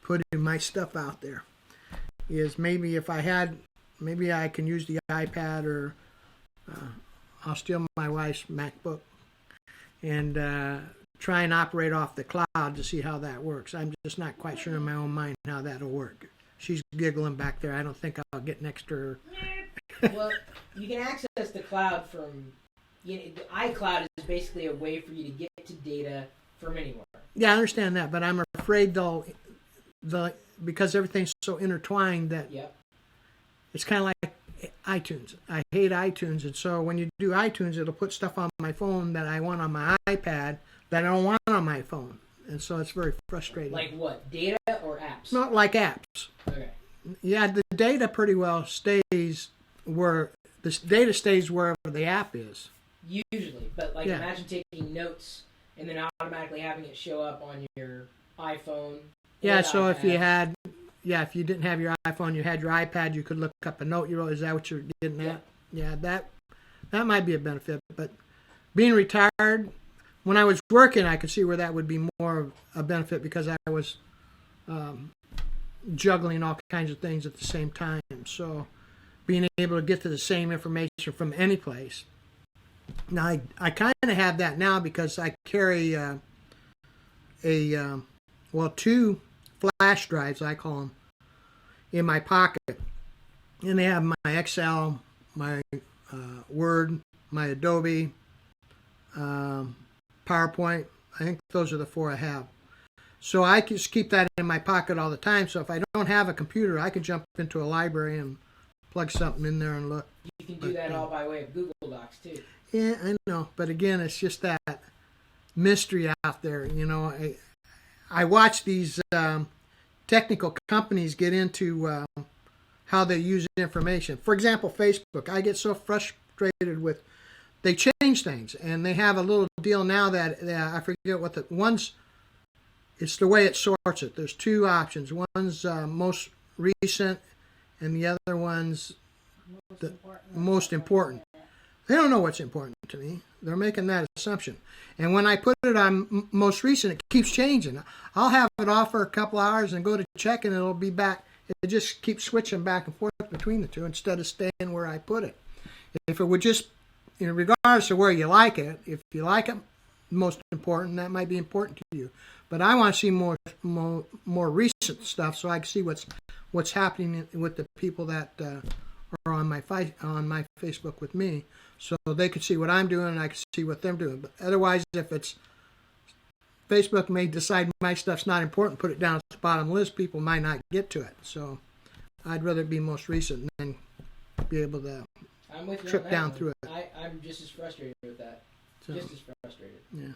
putting my stuff out there. Is maybe if I had, maybe I can use the iPad, or I'll steal my wife's MacBook and try and operate off the cloud to see how that works. I'm just not quite sure in my own mind how that'll work. She's giggling back there. I don't think I'll get next to her. Well, you can access the cloud from, the iCloud is basically a way for you to get to data from anywhere. Yeah, I understand that, but I'm afraid though, because everything's so intertwined that it's kind of like iTunes. I hate iTunes, and so when you do iTunes, it'll put stuff on my phone that I want on my iPad that I don't want on my phone, and so it's very frustrating. Like what? Data or apps? Not like apps. Okay. Yeah, the data pretty well stays where the app is. Usually, but imagine taking notes and then automatically having it show up on your iPhone. Yeah, so if you didn't have your iPhone, you had your iPad, you could look up a note you wrote. Is that what you're getting at? Yeah, that might be a benefit. But being retired, when I was working, I could see where that would be more of a benefit, because I was juggling all kinds of things at the same time. So being able to get to the same information from any place. Now, I kind of have that now because I carry two flash drives, I call them, in my pocket. And they have my Excel, my Word, my Adobe, PowerPoint. I think those are the four I have. So I just keep that in my pocket all the time. So if I don't have a computer, I can jump into a library and plug something in there and look. You can do that all by way of Google Docs, too. Yeah, I know. But again, it's just that mystery out there. I watch these technical companies get into how they use information. For example, Facebook. I get so frustrated with, they change things, and they have a little deal now that I forget what it's the way it sorts it. There's two options. One's most recent, and the other one's the most important. They don't know what's important to me. They're making that assumption. And when I put it on most recent, it keeps changing. I'll have it off for a couple hours and go to check, and it'll be back. It just keeps switching back and forth between the two instead of staying where I put it. If it would just, regardless of where you like it, if you like it most important, that might be important to you. But I want to see more recent stuff, so I can see what's happening with the people that are on my Facebook with me, so they could see what I'm doing and I can see what they're doing. But otherwise, if it's Facebook may decide my stuff's not important, put it down at the bottom of the list, people might not get to it. So I'd rather it be most recent than be able to trip down through it. I'm just as frustrated with that. So, just as frustrated. Yeah.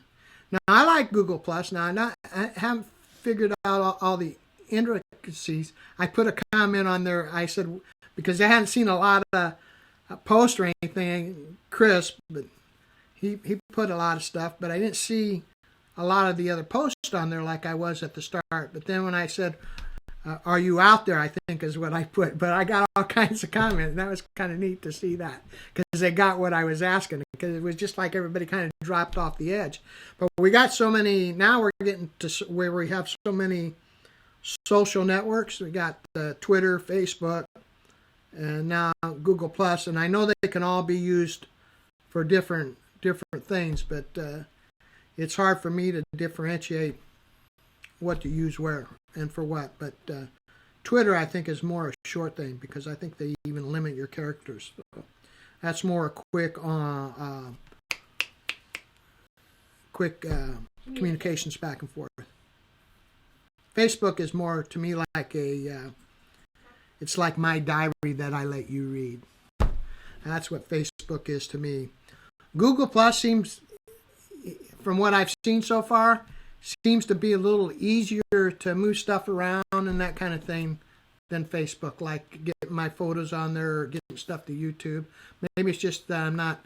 Now I like Google Plus. Now I haven't figured out all the intricacies. I put a comment on there. I said because I hadn't seen a lot of posts or anything. Chris, but he put a lot of stuff, but I didn't see a lot of the other posts on there like I was at the start. But then when I said, are you out there, I think is what I put. But I got all kinds of comments, and that was kind of neat to see that because they got what I was asking, because it was just like everybody kind of dropped off the edge. But we got so many, now we're getting to where we have so many social networks. We got Twitter, Facebook, and now Google Plus, and I know they can all be used for different things, but it's hard for me to differentiate what to use where and for what. But Twitter, I think, is more a short thing because I think they even limit your characters. So that's more a quick communications back and forth. Facebook is more to me like it's like my diary that I let you read. That's what Facebook is to me. Google Plus seems, from what I've seen so far, seems to be a little easier to move stuff around and that kind of thing than Facebook, like getting my photos on there or getting stuff to YouTube. Maybe it's just that I'm not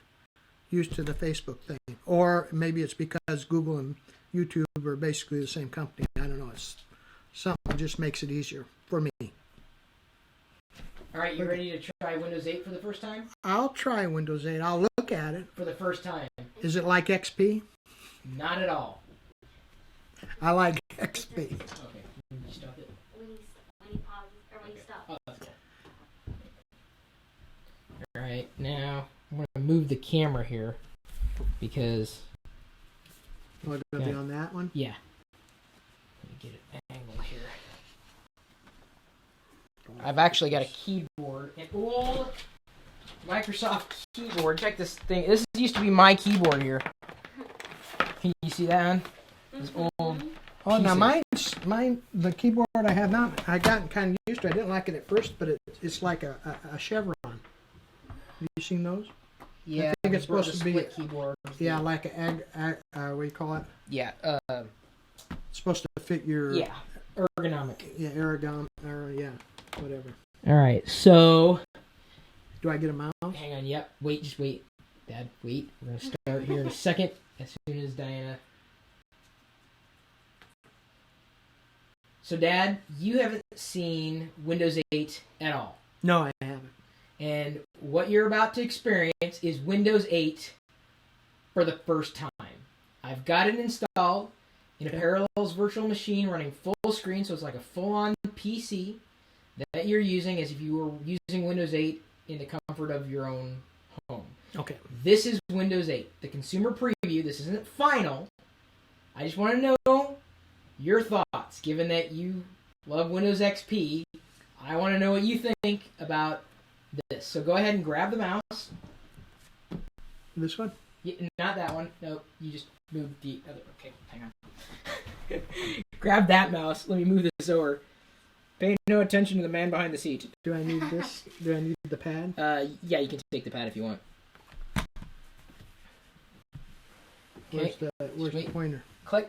used to the Facebook thing. Or maybe it's because Google and YouTube are basically the same company. I don't know. It's something just makes it easier for me. All right, you ready to try Windows 8 for the first time? I'll try Windows 8. I'll look at it. For the first time. Is it like XP? Not at all. I like XP. Okay, you stop it. When you pause or when you stop. Oh, that's cool. All right, now I'm going to move the camera here because... Oh, it's going to be on that one? Yeah. Let me get an angle here. I've actually got a keyboard, an old Microsoft keyboard. Check this thing. This used to be my keyboard here. Can you see that one? This old. Oh, now pieces. the keyboard I have now, I got kind of used to. I didn't like it at first, but it's like a chevron. Have you seen those? Yeah, I think it's supposed to be split keyboard. Yeah, like what do you call it? Yeah. It's supposed to fit your ergonomic. Yeah, ergonomic, or yeah, whatever. All right, so. Do I get a mouse? Hang on. Yep. Wait. Just wait. Dad, wait. We're gonna start here in a second. As soon as Diana. So, Dad, you haven't seen Windows 8 at all. No, I haven't. And what you're about to experience is Windows 8 for the first time. I've got it installed in a Parallels virtual machine running full screen, so it's like a full-on PC that you're using as if you were using Windows 8 in the comfort of your own home. Okay. This is Windows 8, the consumer preview. This isn't final. I just want to know your thoughts, given that you love Windows XP. I want to know what you think about this. So go ahead and grab the mouse. This one? Yeah, not that one. No, you just moved the other. Okay, hang on. Grab that mouse. Let me move this over. Pay no attention to the man behind the seat. Do I need this? Do I need the pad? Yeah, you can take the pad if you want. Where's the pointer? Click.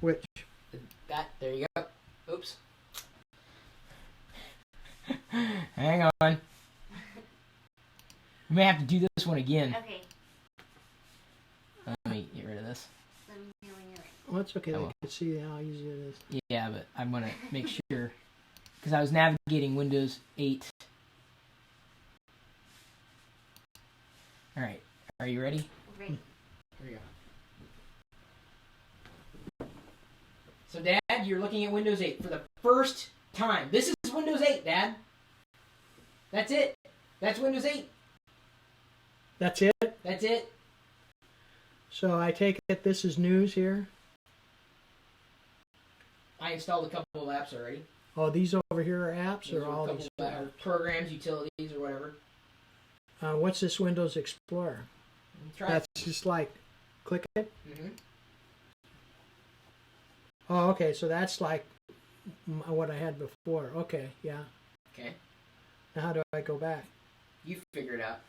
Which? That. There you go. Oops. Hang on. We may have to do this one again. Okay. Let me get rid of this. Let me know when you're ready. Well, it's okay. I can see how easy it is. Yeah, but I'm going to make sure. Because I was navigating Windows 8. Alright. Are you ready? Ready. Here we go. So, Dad, you're looking at Windows 8 for the first time. This is Windows 8, Dad. That's it. That's Windows 8. That's it? That's it. So I take it this is news here? I installed a couple of apps already. Oh, these over here are apps, Those or are a all couple these? of programs, utilities, or whatever. What's this Windows Explorer? Try That's just like, click it. Mm-hmm. Oh, okay. So that's like what I had before. Okay, yeah. Okay. Now how do I go back? You figure it out.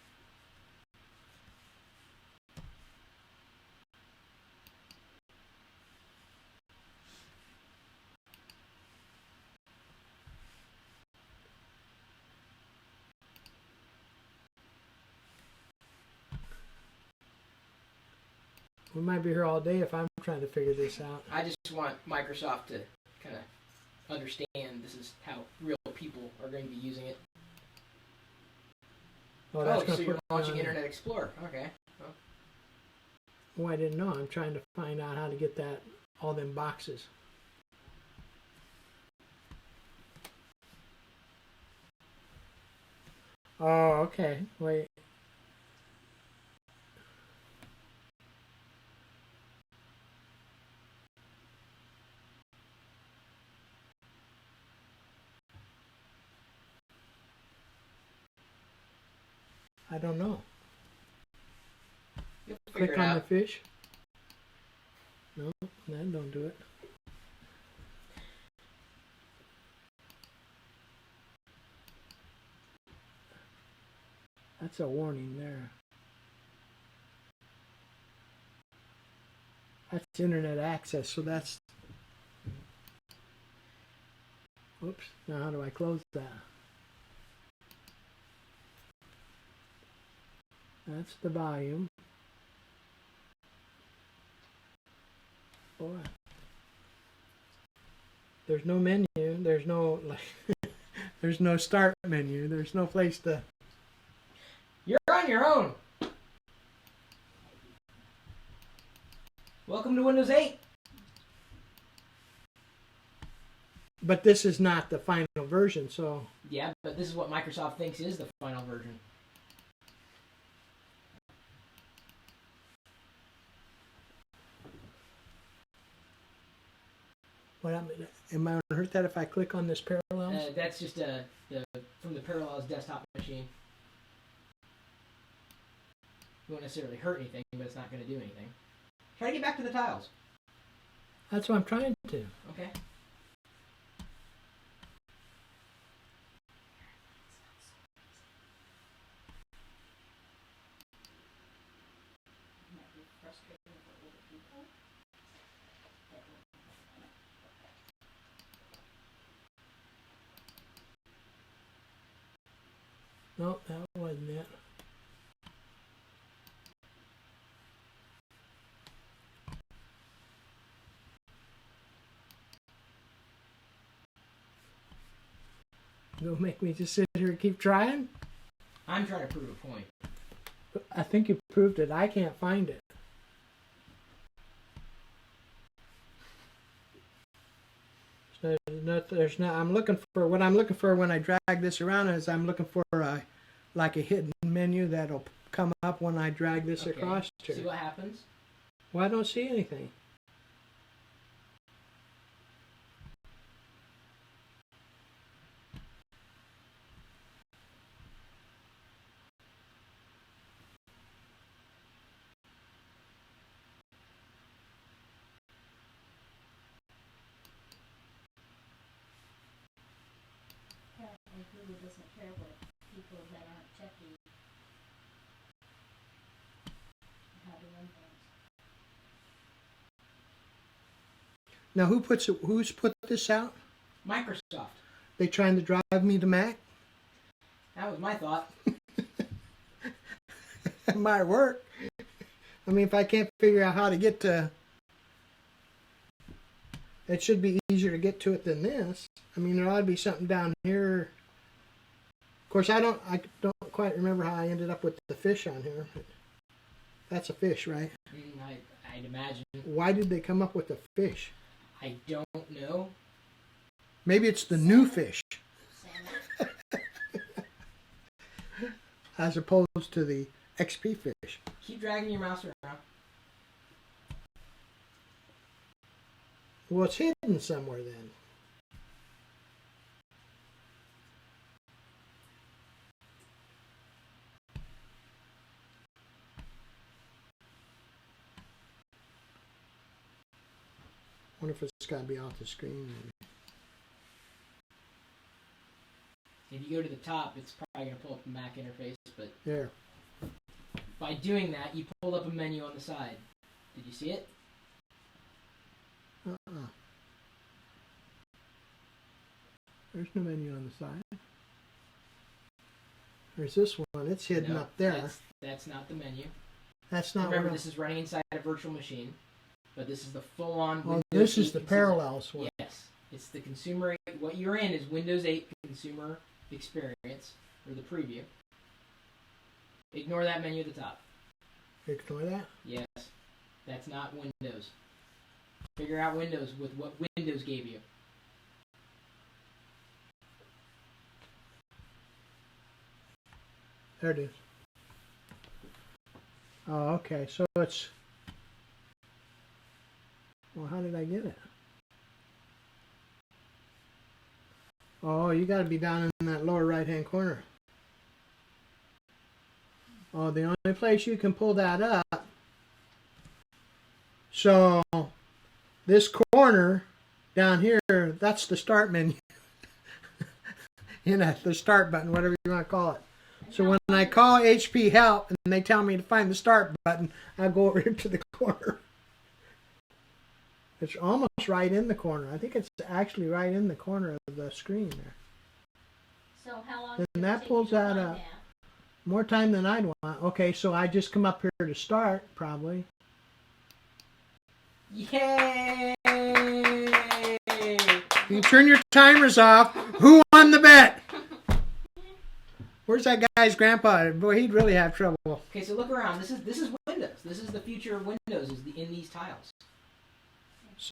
We might be here all day if I'm trying to figure this out. I just want Microsoft to kind of understand this is how real people are going to be using it. Oh, that's so gonna you're put launching me on- Internet Explorer. Okay. Well, Oh, I didn't know. I'm trying to find out how to get that, all them boxes. Oh, okay. Wait. I don't know. you'll figure Click it on out. the fish. No, that don't do it. That's a warning there. That's internet access, so that's... Oops, now how do I close that? That's the volume. Boy. There's no menu, there's no, like, there's no start menu, there's no place to... You're on your own. Welcome to Windows 8. But this is not the final version, so... Yeah, but this is what Microsoft thinks is the final version. What am I going to hurt that if I click on this Parallels? That's just from the Parallels desktop machine. It won't necessarily hurt anything, but it's not going to do anything. Try to get back to the tiles. That's what I'm trying to. Okay. Might be frustrating for older people. No, that wasn't it. Don't make me just sit here and keep trying. I'm trying to prove a point. I think you proved it. I can't find it. There's not. I'm looking for what I'm looking for when I drag this around. Is I'm looking for like a hidden menu that'll come up when I drag this Okay. across. See Here. what happens? Well, I don't see anything. Apparently Google doesn't care what people that aren't techie how to run things. Now, who's put this out? Microsoft. They trying to drive me to Mac? That was my thought. It might work. I mean, if I can't figure out how to get to... It should be easier to get to it than this. I mean, there ought to be something down here. Of course, I don't quite remember how I ended up with the fish on here. But that's a fish, right? I'd imagine. Why did they come up with the fish? I don't know. Maybe it's the new fish, Salmon. as opposed to the XP fish. Keep dragging your mouse around. Well, it's hidden somewhere then. Wonder if it's got to be off the screen. Maybe. If you go to the top, it's probably going to pull up the Mac interface, but There. by doing that, you pulled up a menu on the side. Did you see it? There's no menu on the side. There's this one. It's hidden No, up there. That's not the menu. That's not. Remember, what this is running inside a virtual machine, but this is the full-on Well, Windows this is 8 the consumer. Parallels one. Yes, it's the consumer. What you're in is Windows 8 consumer experience, or the preview. Ignore that menu at the top. Ignore that. Yes, that's not Windows. Figure out Windows with what Windows gave you. There it is. Oh, okay. So it's. Well, how did I get it? Oh, you got to be down in that lower right-hand corner. Oh, the only place you can pull that up. So, this corner down here, that's the start menu. The start button, whatever you want to call it. So when I call HP Help and they tell me to find the start button, I go over here to the corner. It's almost right in the corner. I think it's actually right in the corner of the screen there. So how long? And does it that take pulls you to that find up. More time than I'd want. Okay, so I just come up here to start, probably. Yay! You turn your timers off. Who won the bet? Where's that guy's grandpa? Boy, he'd really have trouble. Okay, so look around. This is Windows. This is the future of Windows. Is in these tiles.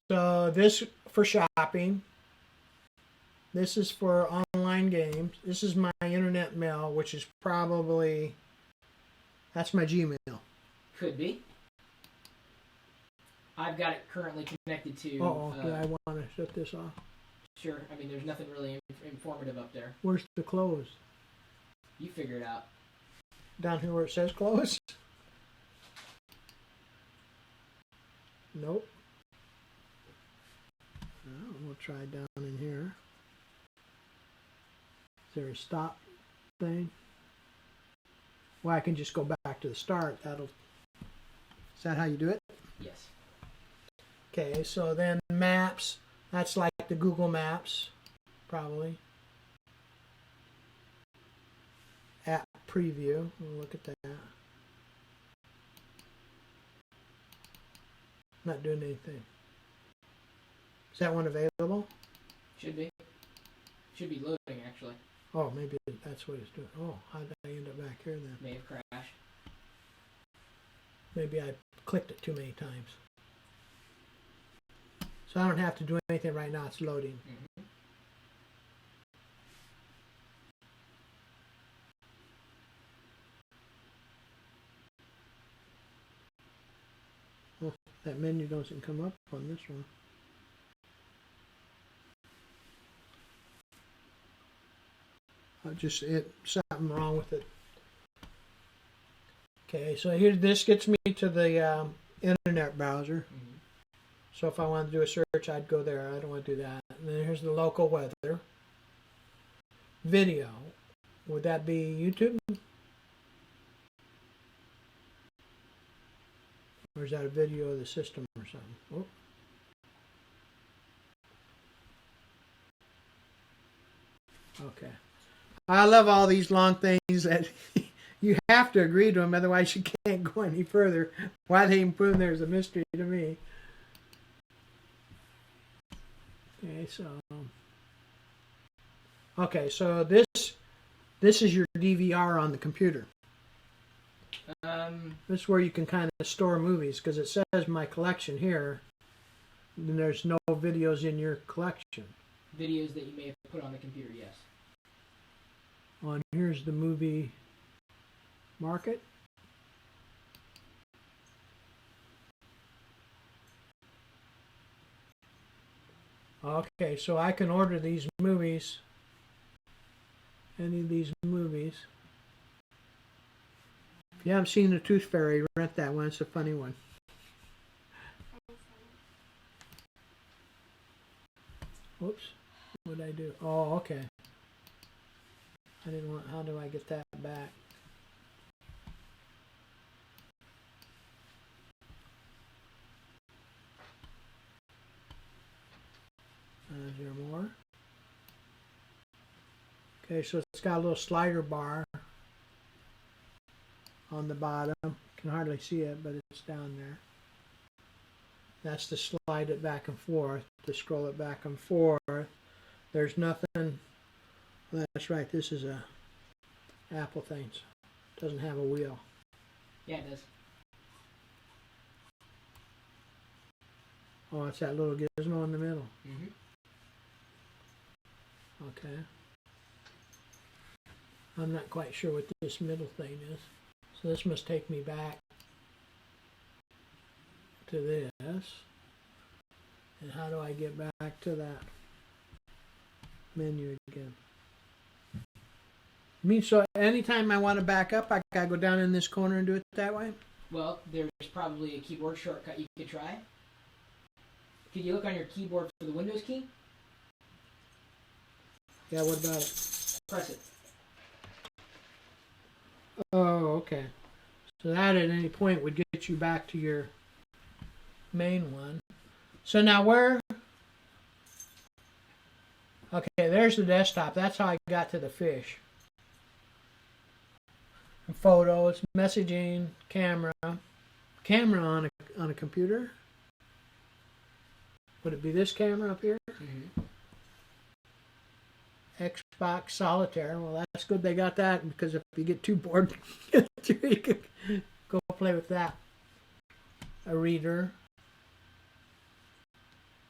So this for shopping. This is for online games. This is my internet mail, which is probably, that's my Gmail. Could be. I've got it currently connected to. Do I want to shut this off? Sure. I mean, there's nothing really informative up there. Where's the close? You figure it out. Down here where it says close? Nope. Well, we'll try down in here. Is there a stop thing? Well, I can just go back to the start. Is that how you do it? Yes. Okay, so then maps. That's like the Google Maps, probably. App preview. We'll look at that. Not doing anything. Is that one available? Should be. Should be loading, actually. Oh, maybe that's what it's doing. Oh, how did I end up back here then? May have crashed. Maybe I clicked it too many times. So I don't have to do anything right now. It's loading. Mm-hmm. Oh, that menu doesn't come up on this one. Something wrong with it. Okay, so here this gets me to the internet browser. Mm-hmm. So if I wanted to do a search, I'd go there. I don't want to do that. And then here's the local weather. Video. Would that be YouTube? Or is that a video of the system or something? Oh. Okay. I love all these long things that you have to agree to them, otherwise you can't go any further. Why they even put them there is a mystery to me. So this is your DVR on the computer. This is where you can kind of store movies, because it says my collection here, and there's no videos in your collection. Videos that you may have put on the computer, yes. And here's the movie market. Okay, so I can order these movies. Any of these movies. If you haven't seen The Tooth Fairy, rent that one. It's a funny one. Whoops. What did I do? Oh, okay. I didn't want. How do I get that back? Is there more? Okay, so it's got a little slider bar on the bottom. You can hardly see it, but it's down there. That's to slide it back and forth, to scroll it back and forth. There's nothing. That's right, this is a Apple thing. It doesn't have a wheel. Yeah, it does. Oh, it's that little gizmo in the middle. Mm-hmm. Okay. I'm not quite sure what this middle thing is. So this must take me back to this. And how do I get back to that menu again? I mean, so anytime I want to back up, I gotta go down in this corner and do it that way? Well, there's probably a keyboard shortcut you could try. Could you look on your keyboard for the Windows key? Yeah, what about it? Press it. Oh, okay. So that at any point would get you back to your main one. So now where... Okay, there's the desktop. That's how I got to the fish. And photos, messaging, camera. Camera on a computer? Would it be this camera up here? Mm-hmm. Xbox Solitaire. Well, that's good they got that, because if you get too bored, you can go play with that. A reader.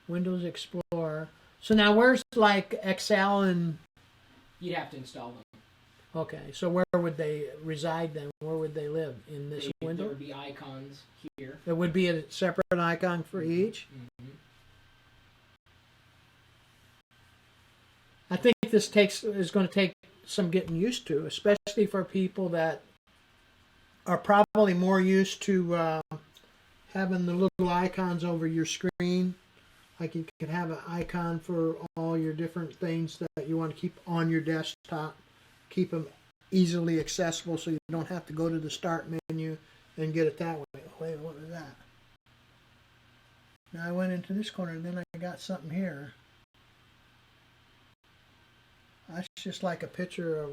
Windows Explorer. So now where's like Excel and... You'd have to install them. Okay, so where would they reside then? Where would they live? In this window? There would be icons here. There would be a separate icon for each? Mm-hmm. I think this is going to take some getting used to, especially for people that are probably more used to having the little icons over your screen. Like you could have an icon for all your different things that you want to keep on your desktop. Keep them easily accessible so you don't have to go to the start menu and get it that way. Oh, wait, what was that? Now I went into this corner and then I got something here. That's just like a picture of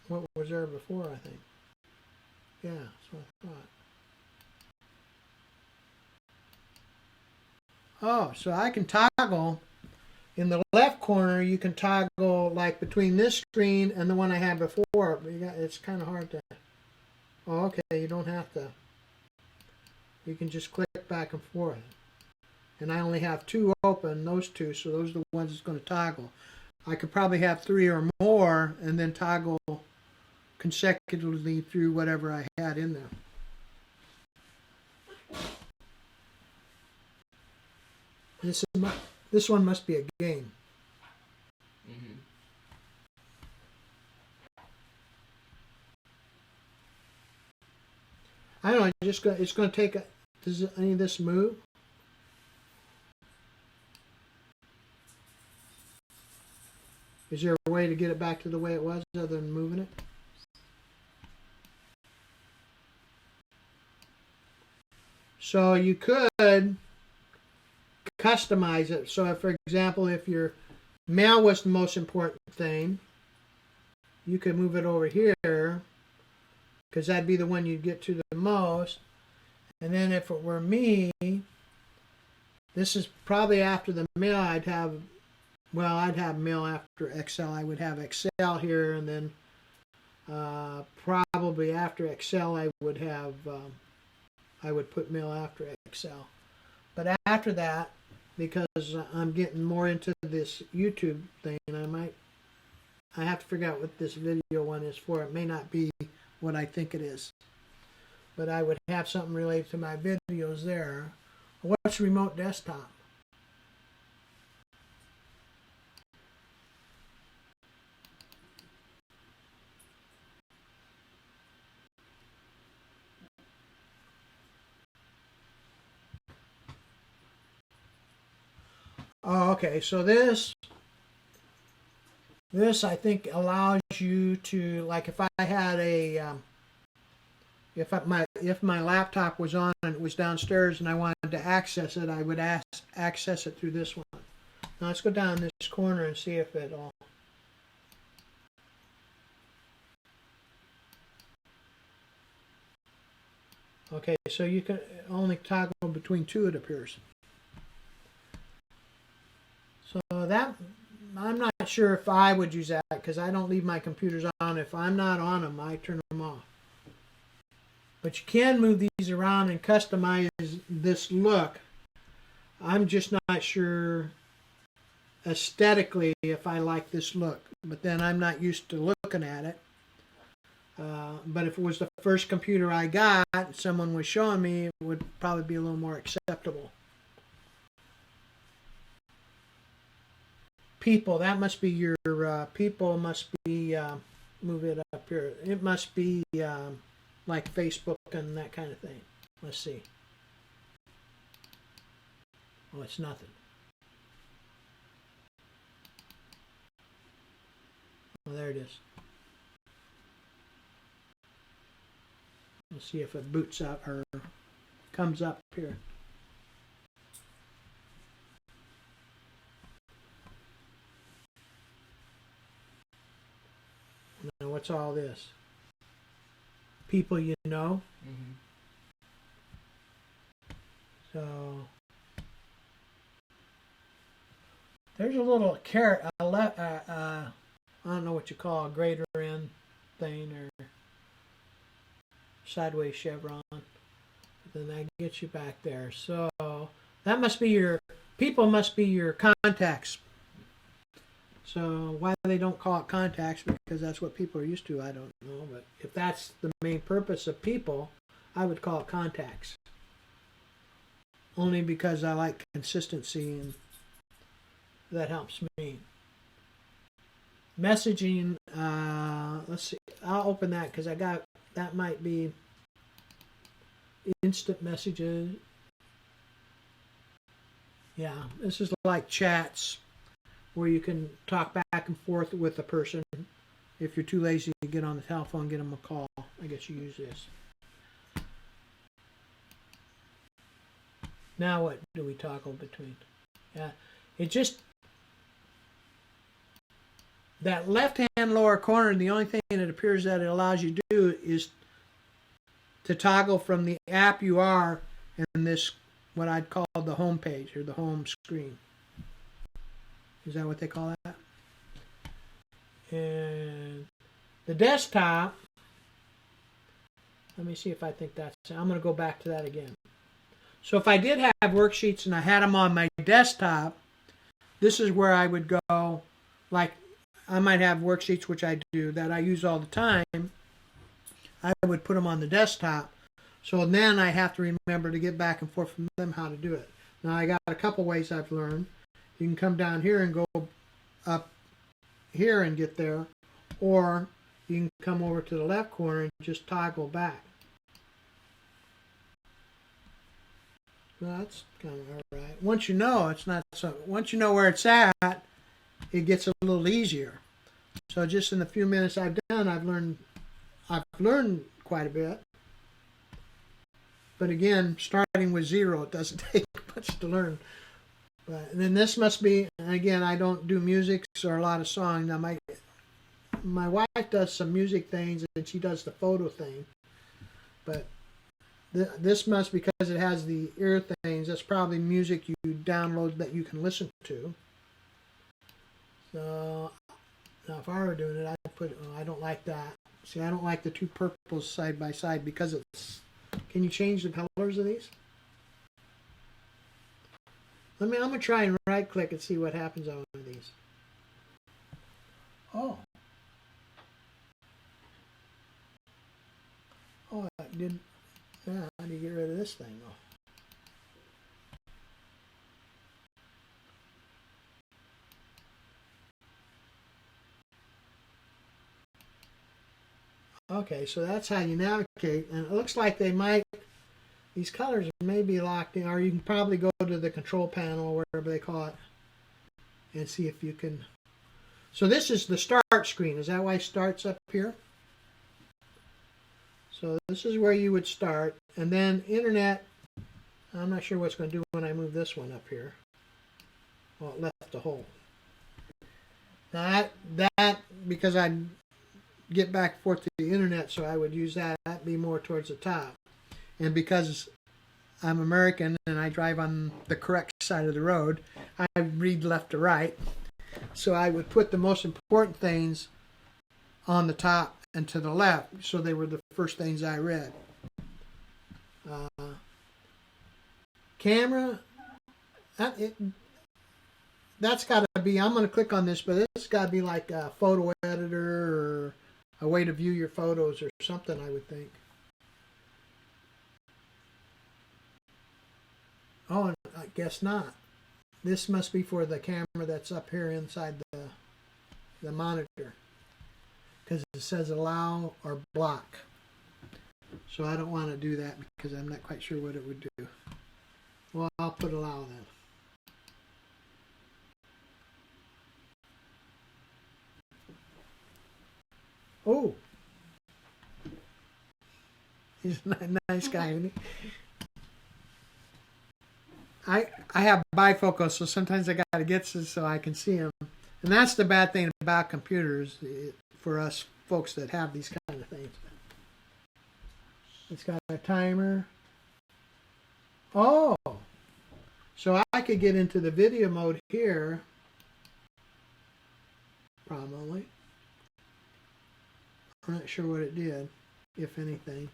what was there before, I think. Yeah, that's what I thought. Oh, so I can toggle. In the left corner, you can toggle like between this screen and the one I had before. But it's kind of hard to... Oh, okay, you don't have to. You can just click back and forth. And I only have two open, those two, so those are the ones it's going to toggle. I could probably have three or more and then toggle consecutively through whatever I had in there. This one must be a game. Mm-hmm. I don't know. It's going to take. Does any of this move? Is there a way to get it back to the way it was other than moving it? So you could customize it. So, if, for example, if your mail was the most important thing, you could move it over here because that'd be the one you'd get to the most. And then if it were me, this is probably after the mail. I'd have mail after Excel. I would have Excel here, and then probably after Excel, I would put mail after Excel. But after that, because I'm getting more into this YouTube thing, I have to figure out what this video one is for. It may not be what I think it is. But I would have something related to my videos there. What's remote desktop? Oh, okay. So this I think allows you to, like, if I had a if my laptop was on and it was downstairs and I wanted to access it, I would access it through this one. Now let's go down this corner and see if it all. Okay, so you can only toggle between two, it appears. So that, I'm not sure if I would use that because I don't leave my computers on. If I'm not on them, I turn them off. But you can move these around and customize this look. I'm just not sure aesthetically if I like this look. But then I'm not used to looking at it. But if it was the first computer I got, someone was showing me, it would probably be a little more acceptable. People, that must be your, people must be, move it up here. It must be like Facebook and that kind of thing. Let's see. Oh, it's nothing. Oh, there it is. Let's see if it boots up or comes up here. Now, what's all this? People you know. Mm-hmm. So there's a little carrot. I don't know what you call a greater end thing or sideways chevron. Then that gets you back there. So that must be your people. Must be your contacts. So why they don't call it contacts, because that's what people are used to, I don't know. But if that's the main purpose of people, I would call it contacts. Only because I like consistency and that helps me. Messaging, let's see, I'll open that because I got, that might be instant messages. Yeah, this is like chats where you can talk back and forth with a person. If you're too lazy to get on the telephone, get them a call. I guess you use this. Now what do we toggle between? Yeah, it just, that left-hand lower corner, the only thing it appears that it allows you to do is to toggle from the app you are and this, what I'd call the home page or the home screen. Is that what they call that? And the desktop, let me see if I think that's, I'm going to go back to that again. So if I did have worksheets and I had them on my desktop, this is where I would go. Like I might have worksheets, which I do, that I use all the time. I would put them on the desktop. So then I have to remember to get back and forth from them how to do it. Now I got a couple ways I've learned. You can come down here and go up here and get there, or you can come over to the left corner and just toggle back. Well, that's kind of all right. Once you know, it's not so. Once you know where it's at, it gets a little easier. So just in the few minutes I've done, I've learned quite a bit. But again, starting with zero, it doesn't take much to learn. But then this must be, and again, I don't do music or a lot of songs. Now my wife does some music things and she does the photo thing. But this must, because it has the ear things, that's probably music you download that you can listen to. So now if I were doing it, I'd put, oh, I don't like that. See, I don't like the two purples side by side because it's, can you change the colors of these? I'm going to try and right click and see what happens on one of these. Oh. Oh, I didn't. Yeah, how do you get rid of this thing? Oh. Okay, so that's how you navigate, and it looks like they might, these colors may be locked in, or you can probably go to the control panel or wherever they call it. and see if you can. So this is the start screen. Is that why it starts up here? So this is where you would start, and then internet. I'm not sure what's going to do when I move this one up here. Well, it left a hole. Now that because I get back and forth to the internet, so I would use that. That'd be more towards the top. And because I'm American and I drive on the correct side of the road, I read left to right. So I would put the most important things on the top and to the left, so they were the first things I read. Camera, that's got to be, I'm going to click on this, but it's got to be like a photo editor or a way to view your photos or something, I would think. Oh, I guess not. This must be for the camera that's up here inside the monitor, because it says allow or block. So I don't want to do that because I'm not quite sure what it would do. Well, I'll put allow then. Oh, he's a nice guy, isn't he? I have bifocal, so sometimes I got to get this so I can see him. And that's the bad thing about computers for us folks that have these kind of things. It's got a timer. Oh, so I could get into the video mode here, probably. I'm not sure what it did, if anything.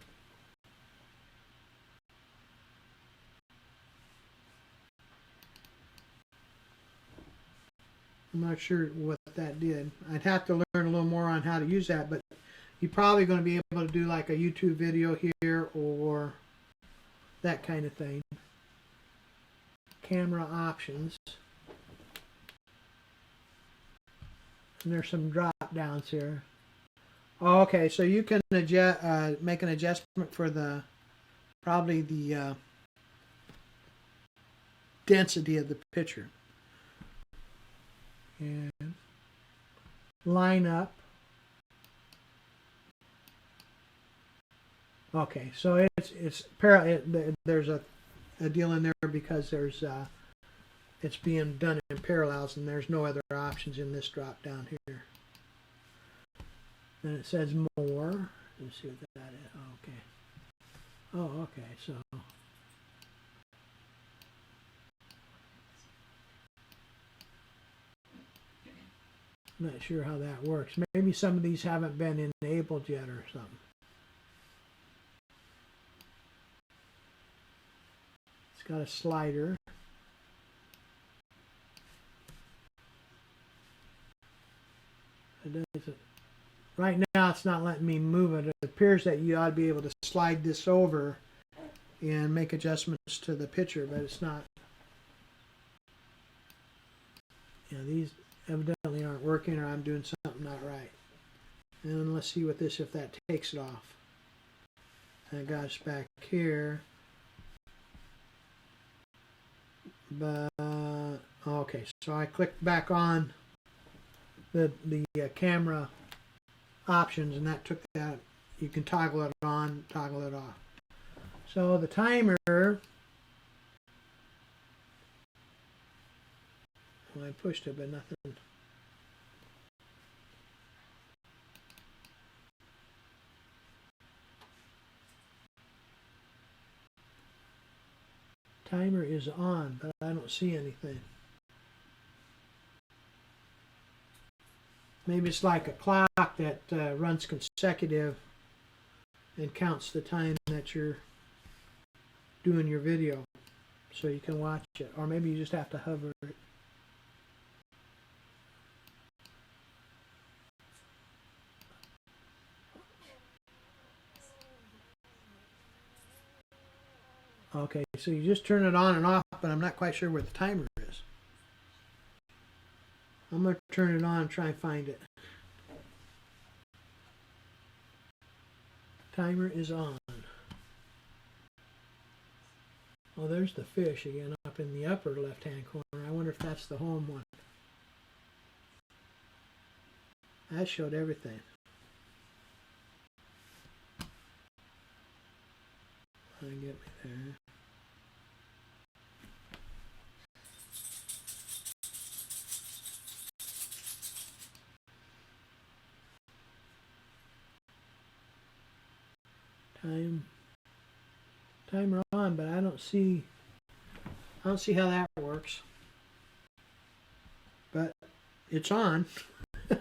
I'm not sure what that did. I'd have to learn a little more on how to use that, but you're probably going to be able to do like a YouTube video here or that kind of thing. Camera options. And there's some drop downs here. Oh, okay, so you can adjust, make an adjustment for probably the density of the picture. And line up. Okay, so it's parallel. There's a deal in there because there's it's being done in parallels, and there's no other options in this drop down here. Then it says more. Let's see what that is. Oh, okay. Oh, okay. So I'm not sure how that works. Maybe some of these haven't been enabled yet or something. It's got a slider. It doesn't. Right now it's not letting me move it. It appears that you ought to be able to slide this over and make adjustments to the picture, but it's not. Yeah, these evidently aren't working, or I'm doing something not right. And let's see what if that takes it off. I got us back here. But okay, so I clicked back on the camera options, and that took that. You can toggle it on, toggle it off. So the timer, well, I pushed it, but nothing. Timer is on, but I don't see anything. Maybe it's like a clock that runs consecutive and counts the time that you're doing your video so you can watch it. Or maybe you just have to hover it. Okay, so you just turn it on and off, but I'm not quite sure where the timer is. I'm going to turn it on and try and find it. Timer is on. Oh, there's the fish again up in the upper left-hand corner. I wonder if that's the home one. That showed everything. Trying to get me there. Timer on, but I don't see how that works. But it's on. So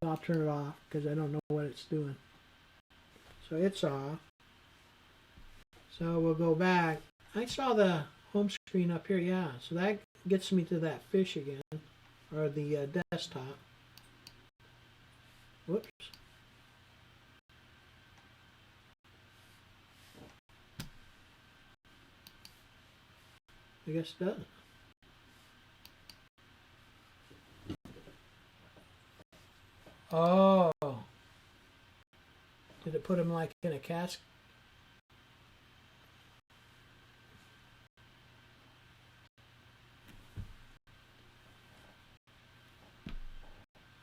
I'll turn it off because I don't know what it's doing. So it's off. So we'll go back. I saw the home screen up here, yeah. So that gets me to that fish again, or the desktop. Whoops. I guess it doesn't. Oh. Did it put him like in a cask?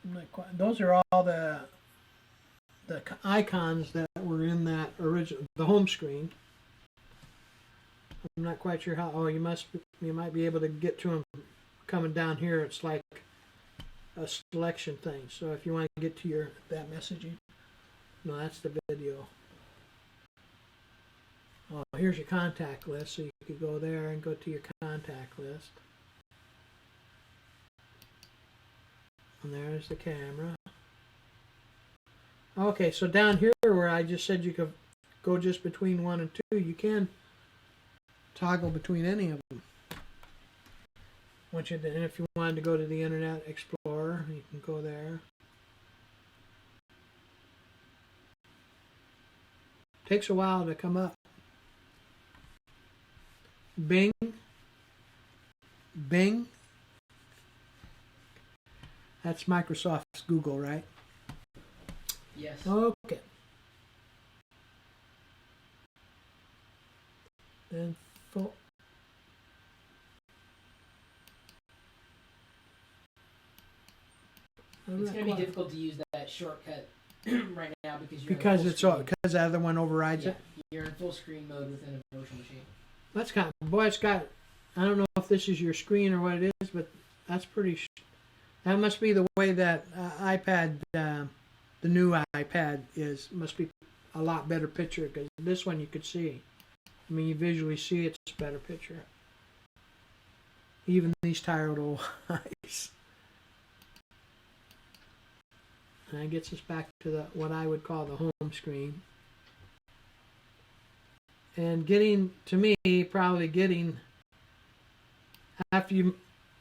I'm not quite, those are all the icons that were in that original, the home screen. I'm not quite sure how. Oh, you might be able to get to them coming down here. It's like a selection thing. So if you want to get to that messaging, no, that's the video. Oh, here's your contact list. So you could go there and go to your contact list. And there's the camera. Okay, so down here where I just said you could go just between 1 and 2, you can toggle between any of them. And if you wanted to go to the Internet Explorer, you can go there. Takes a while to come up. Bing. That's Microsoft's Google, right? Yes. Okay. And it's going to be difficult to use that shortcut right now because the other one overrides it. You're in full screen mode within a virtual machine. That's kind of, boy, it's got. I don't know if this is your screen or what it is, but that's pretty. That must be the way that iPad, the new iPad must be a lot better picture because this one you could see. I mean, you visually see it's a better picture. Even these tired old eyes. And that gets us back to what I would call the home screen. And after you,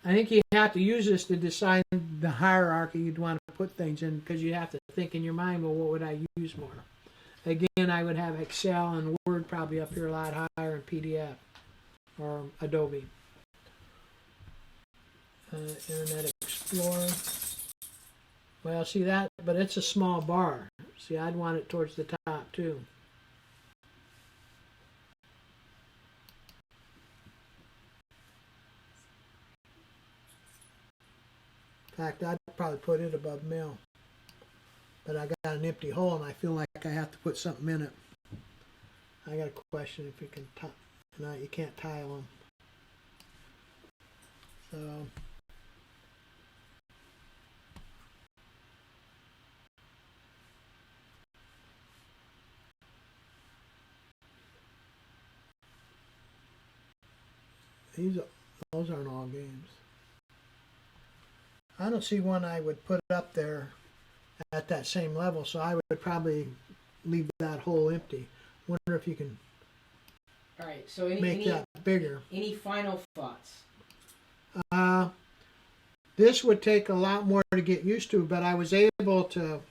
I think you have to use this to decide the hierarchy you'd want to put things in because you have to think in your mind, well, what would I use more? Again, I would have Excel and Word probably up here a lot higher, and PDF or Adobe. Internet Explorer. Well, see that, but it's a small bar. See, I'd want it towards the top too. In fact, I'd probably put it above mail. But I got an empty hole and I feel like I have to put something in it. I got a question if you can no, you can't tile them. So those aren't all games. I don't see one I would put up there at that same level, so I would probably leave that hole empty. Wonder if you can so make that bigger. Any final thoughts? This would take a lot more to get used to, but I was able to.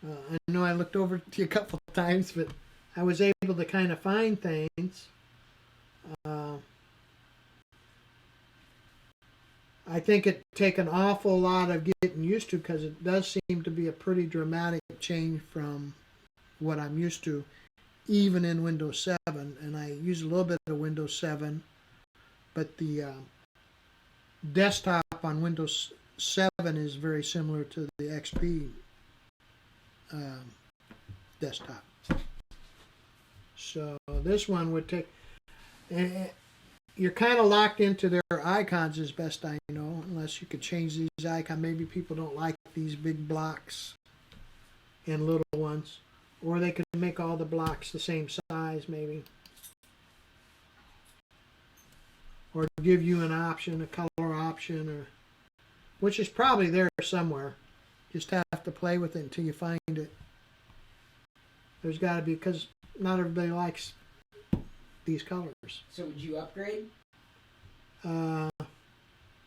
I know I looked over to you a couple of times, but I was able to kind of find things. I think it'd take an awful lot of getting used to because it does seem to be a pretty dramatic change from what I'm used to, even in Windows 7. And I use a little bit of Windows 7, but the desktop on Windows 7 is very similar to the XP desktop. So this one would take... You're kind of locked into their icons as best I know, unless you could change these icons. Maybe people don't like these big blocks and little ones. Or they could make all the blocks the same size, maybe. Or give you an option, a color option, or which is probably there somewhere. Just have to play with it until you find it. There's got to be, because not everybody likes these colors. So would you upgrade? From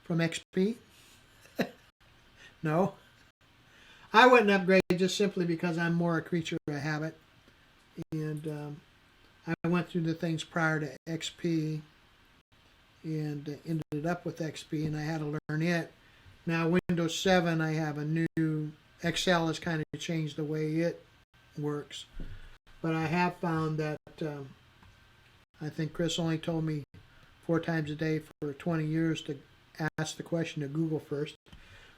XP? No. I wouldn't upgrade just simply because I'm more a creature of habit. And I went through the things prior to XP and ended up with XP, and I had to learn it. Now Windows 7, I have a new... Excel has kind of changed the way it works. But I have found that... I think Chris only told me 4 times a day for 20 years to ask the question to Google first.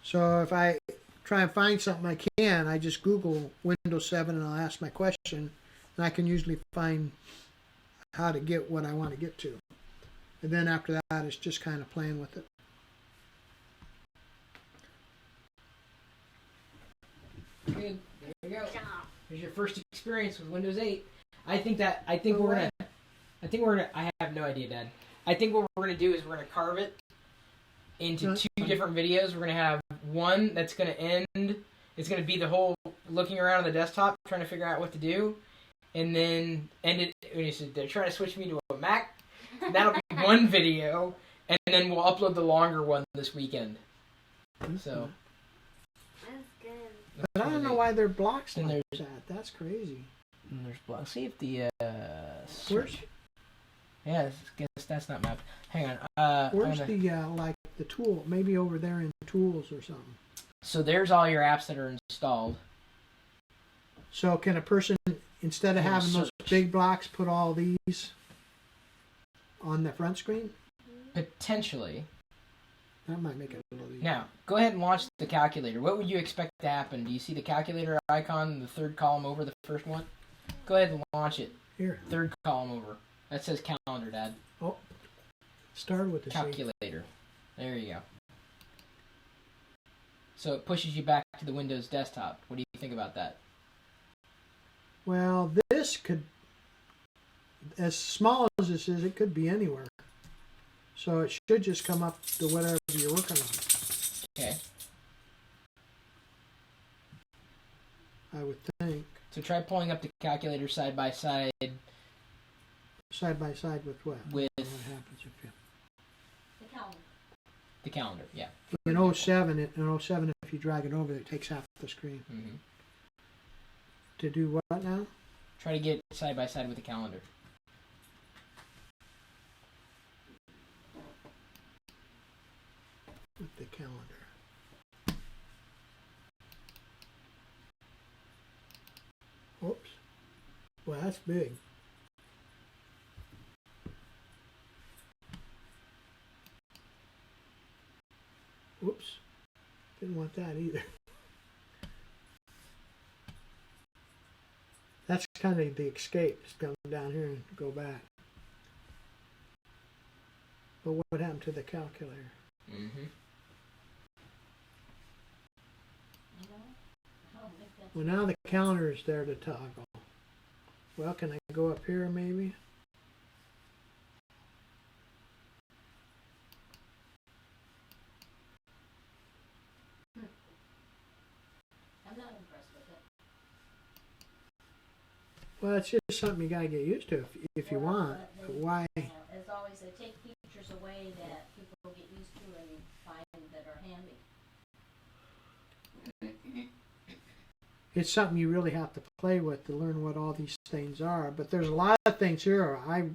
So if I try and find something I can, I just Google Windows 7 and I'll ask my question, and I can usually find how to get what I want to get to. And then after that, it's just kind of playing with it. Good. There you go. Here's your first experience with Windows 8. I think we're gonna. I have no idea, Dad. I think what we're gonna do is we're gonna carve it into 2 different videos. We're gonna have one that's gonna end. It's gonna be the whole looking around on the desktop, trying to figure out what to do, and then end it when you said they're trying to switch me to a Mac. That'll be one video, and then we'll upload the longer one this weekend. So. That's good. But I don't know why there are blocks And like that. That's crazy. And there's blocks. See if the Where's search. Yeah, I guess that's not mapped. Hang on. where's the like the tool? Maybe over there in tools or something. So there's all your apps that are installed. So can a person, instead of Yeah, having those search. big blocks, put all these on the front screen? Potentially. That might make it a little easier. Now, go ahead and launch the calculator. What would you expect to happen? Do you see the calculator icon in the 3rd column over the first one? Go ahead and launch it. Here, 3rd column over. That says calendar, Dad. start with the shape. Calculator. There you go. So it pushes you back to the Windows desktop. What do you think about that? Well, this could, as small as this is, it could be anywhere. So it should just come up to whatever you're working on, Okay. I would think. So try pulling up the calculator side by side Side by side with what? with What happens if you... The calendar. the calendar. Yeah. In 07, if you drag it over, it takes half the screen. Mm-hmm. To do what now? Try to get side by side with the calendar. With the calendar. Oops. Well, that's big. Whoops. Didn't want that either. That's kind of the escape. Just come down here and go back. But what happened to the calculator? Mm-hmm. You know? I don't think that's Well, now the calendar is there to toggle. Well, can I go up here maybe? I'm not impressed with it. Well, it's just something you gotta get used to if you Well, want. but But they- why? As always, they take features away that people get used to and find that are handy. It's something you really have to play with to learn what all these things are. But there's a lot of things here I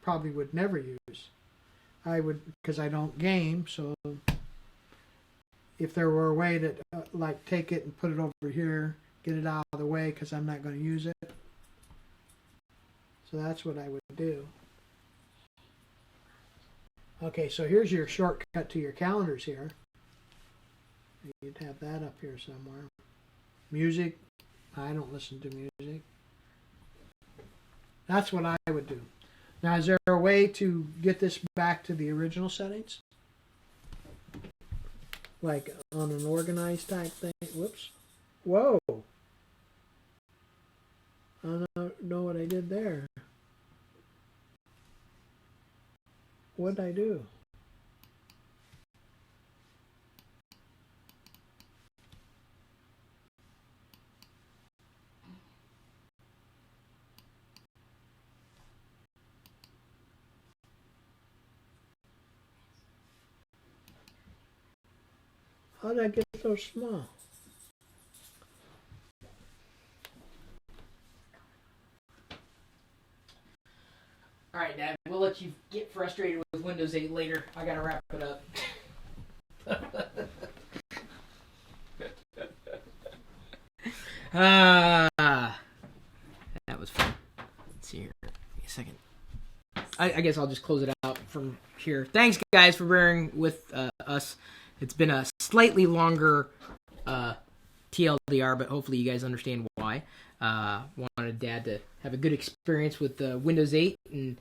probably would never use. I would, because I don't game, so if there were a way to like take it and put it over here, get it out of the way because I'm not going to use it. So that's what I would do. Okay, so here's your shortcut to your calendars here. You'd have that up here somewhere. Music. I don't listen to music. That's what I would do. Now, is there a way to get this back to the original settings? Like on an organized type thing? Whoops. Whoa. I don't know what I did there. What did I do? How did I get so small? All right, Dad. We'll let you get frustrated with Windows 8 later. I gotta wrap it up. That was fun. Let's see here. Give me a second. I guess I'll just close it out from here. Thanks, guys, for bearing with us. It's been a slightly longer TLDR, but hopefully you guys understand why. Wanted Dad to have a good experience with Windows 8 and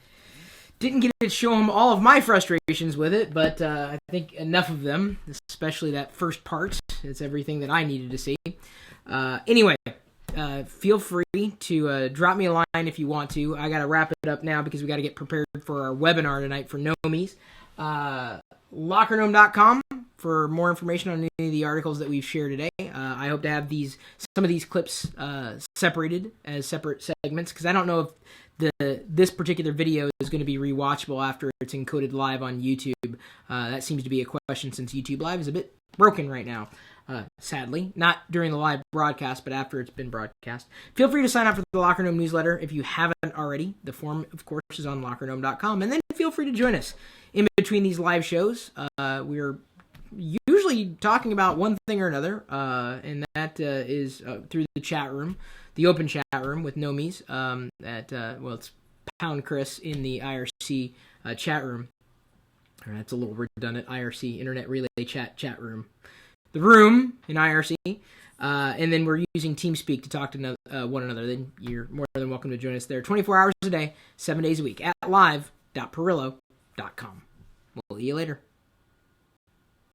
didn't get to show him all of my frustrations with it, but I think enough of them, especially that first part. It's everything that I needed to see. Anyway, feel free to drop me a line if you want to. I got to wrap it up now because we got to get prepared for our webinar tonight for Gnomies. LockerGnome.com for more information on any of the articles that we've shared today. I hope to have some of these clips separated as separate segments because I don't know if this particular video is going to be rewatchable after it's encoded live on YouTube. That seems to be a question since YouTube Live is a bit broken right now. Sadly, not during the live broadcast, but after it's been broadcast. Feel free to sign up for the Locker Gnome newsletter if you haven't already. The form, of course, is on LockerGnome.com. And then feel free to join us in between these live shows. We're usually talking about one thing or another, and that is through the chat room, the open chat room with Gnomies. It's Pound Chris in the IRC chat room. That's a little redundant. IRC, Internet Relay chat room. The room in IRC, and then we're using TeamSpeak to talk to one another. Then you're more than welcome to join us there 24 hours a day, 7 days a week at live.pirillo.com. We'll see you later.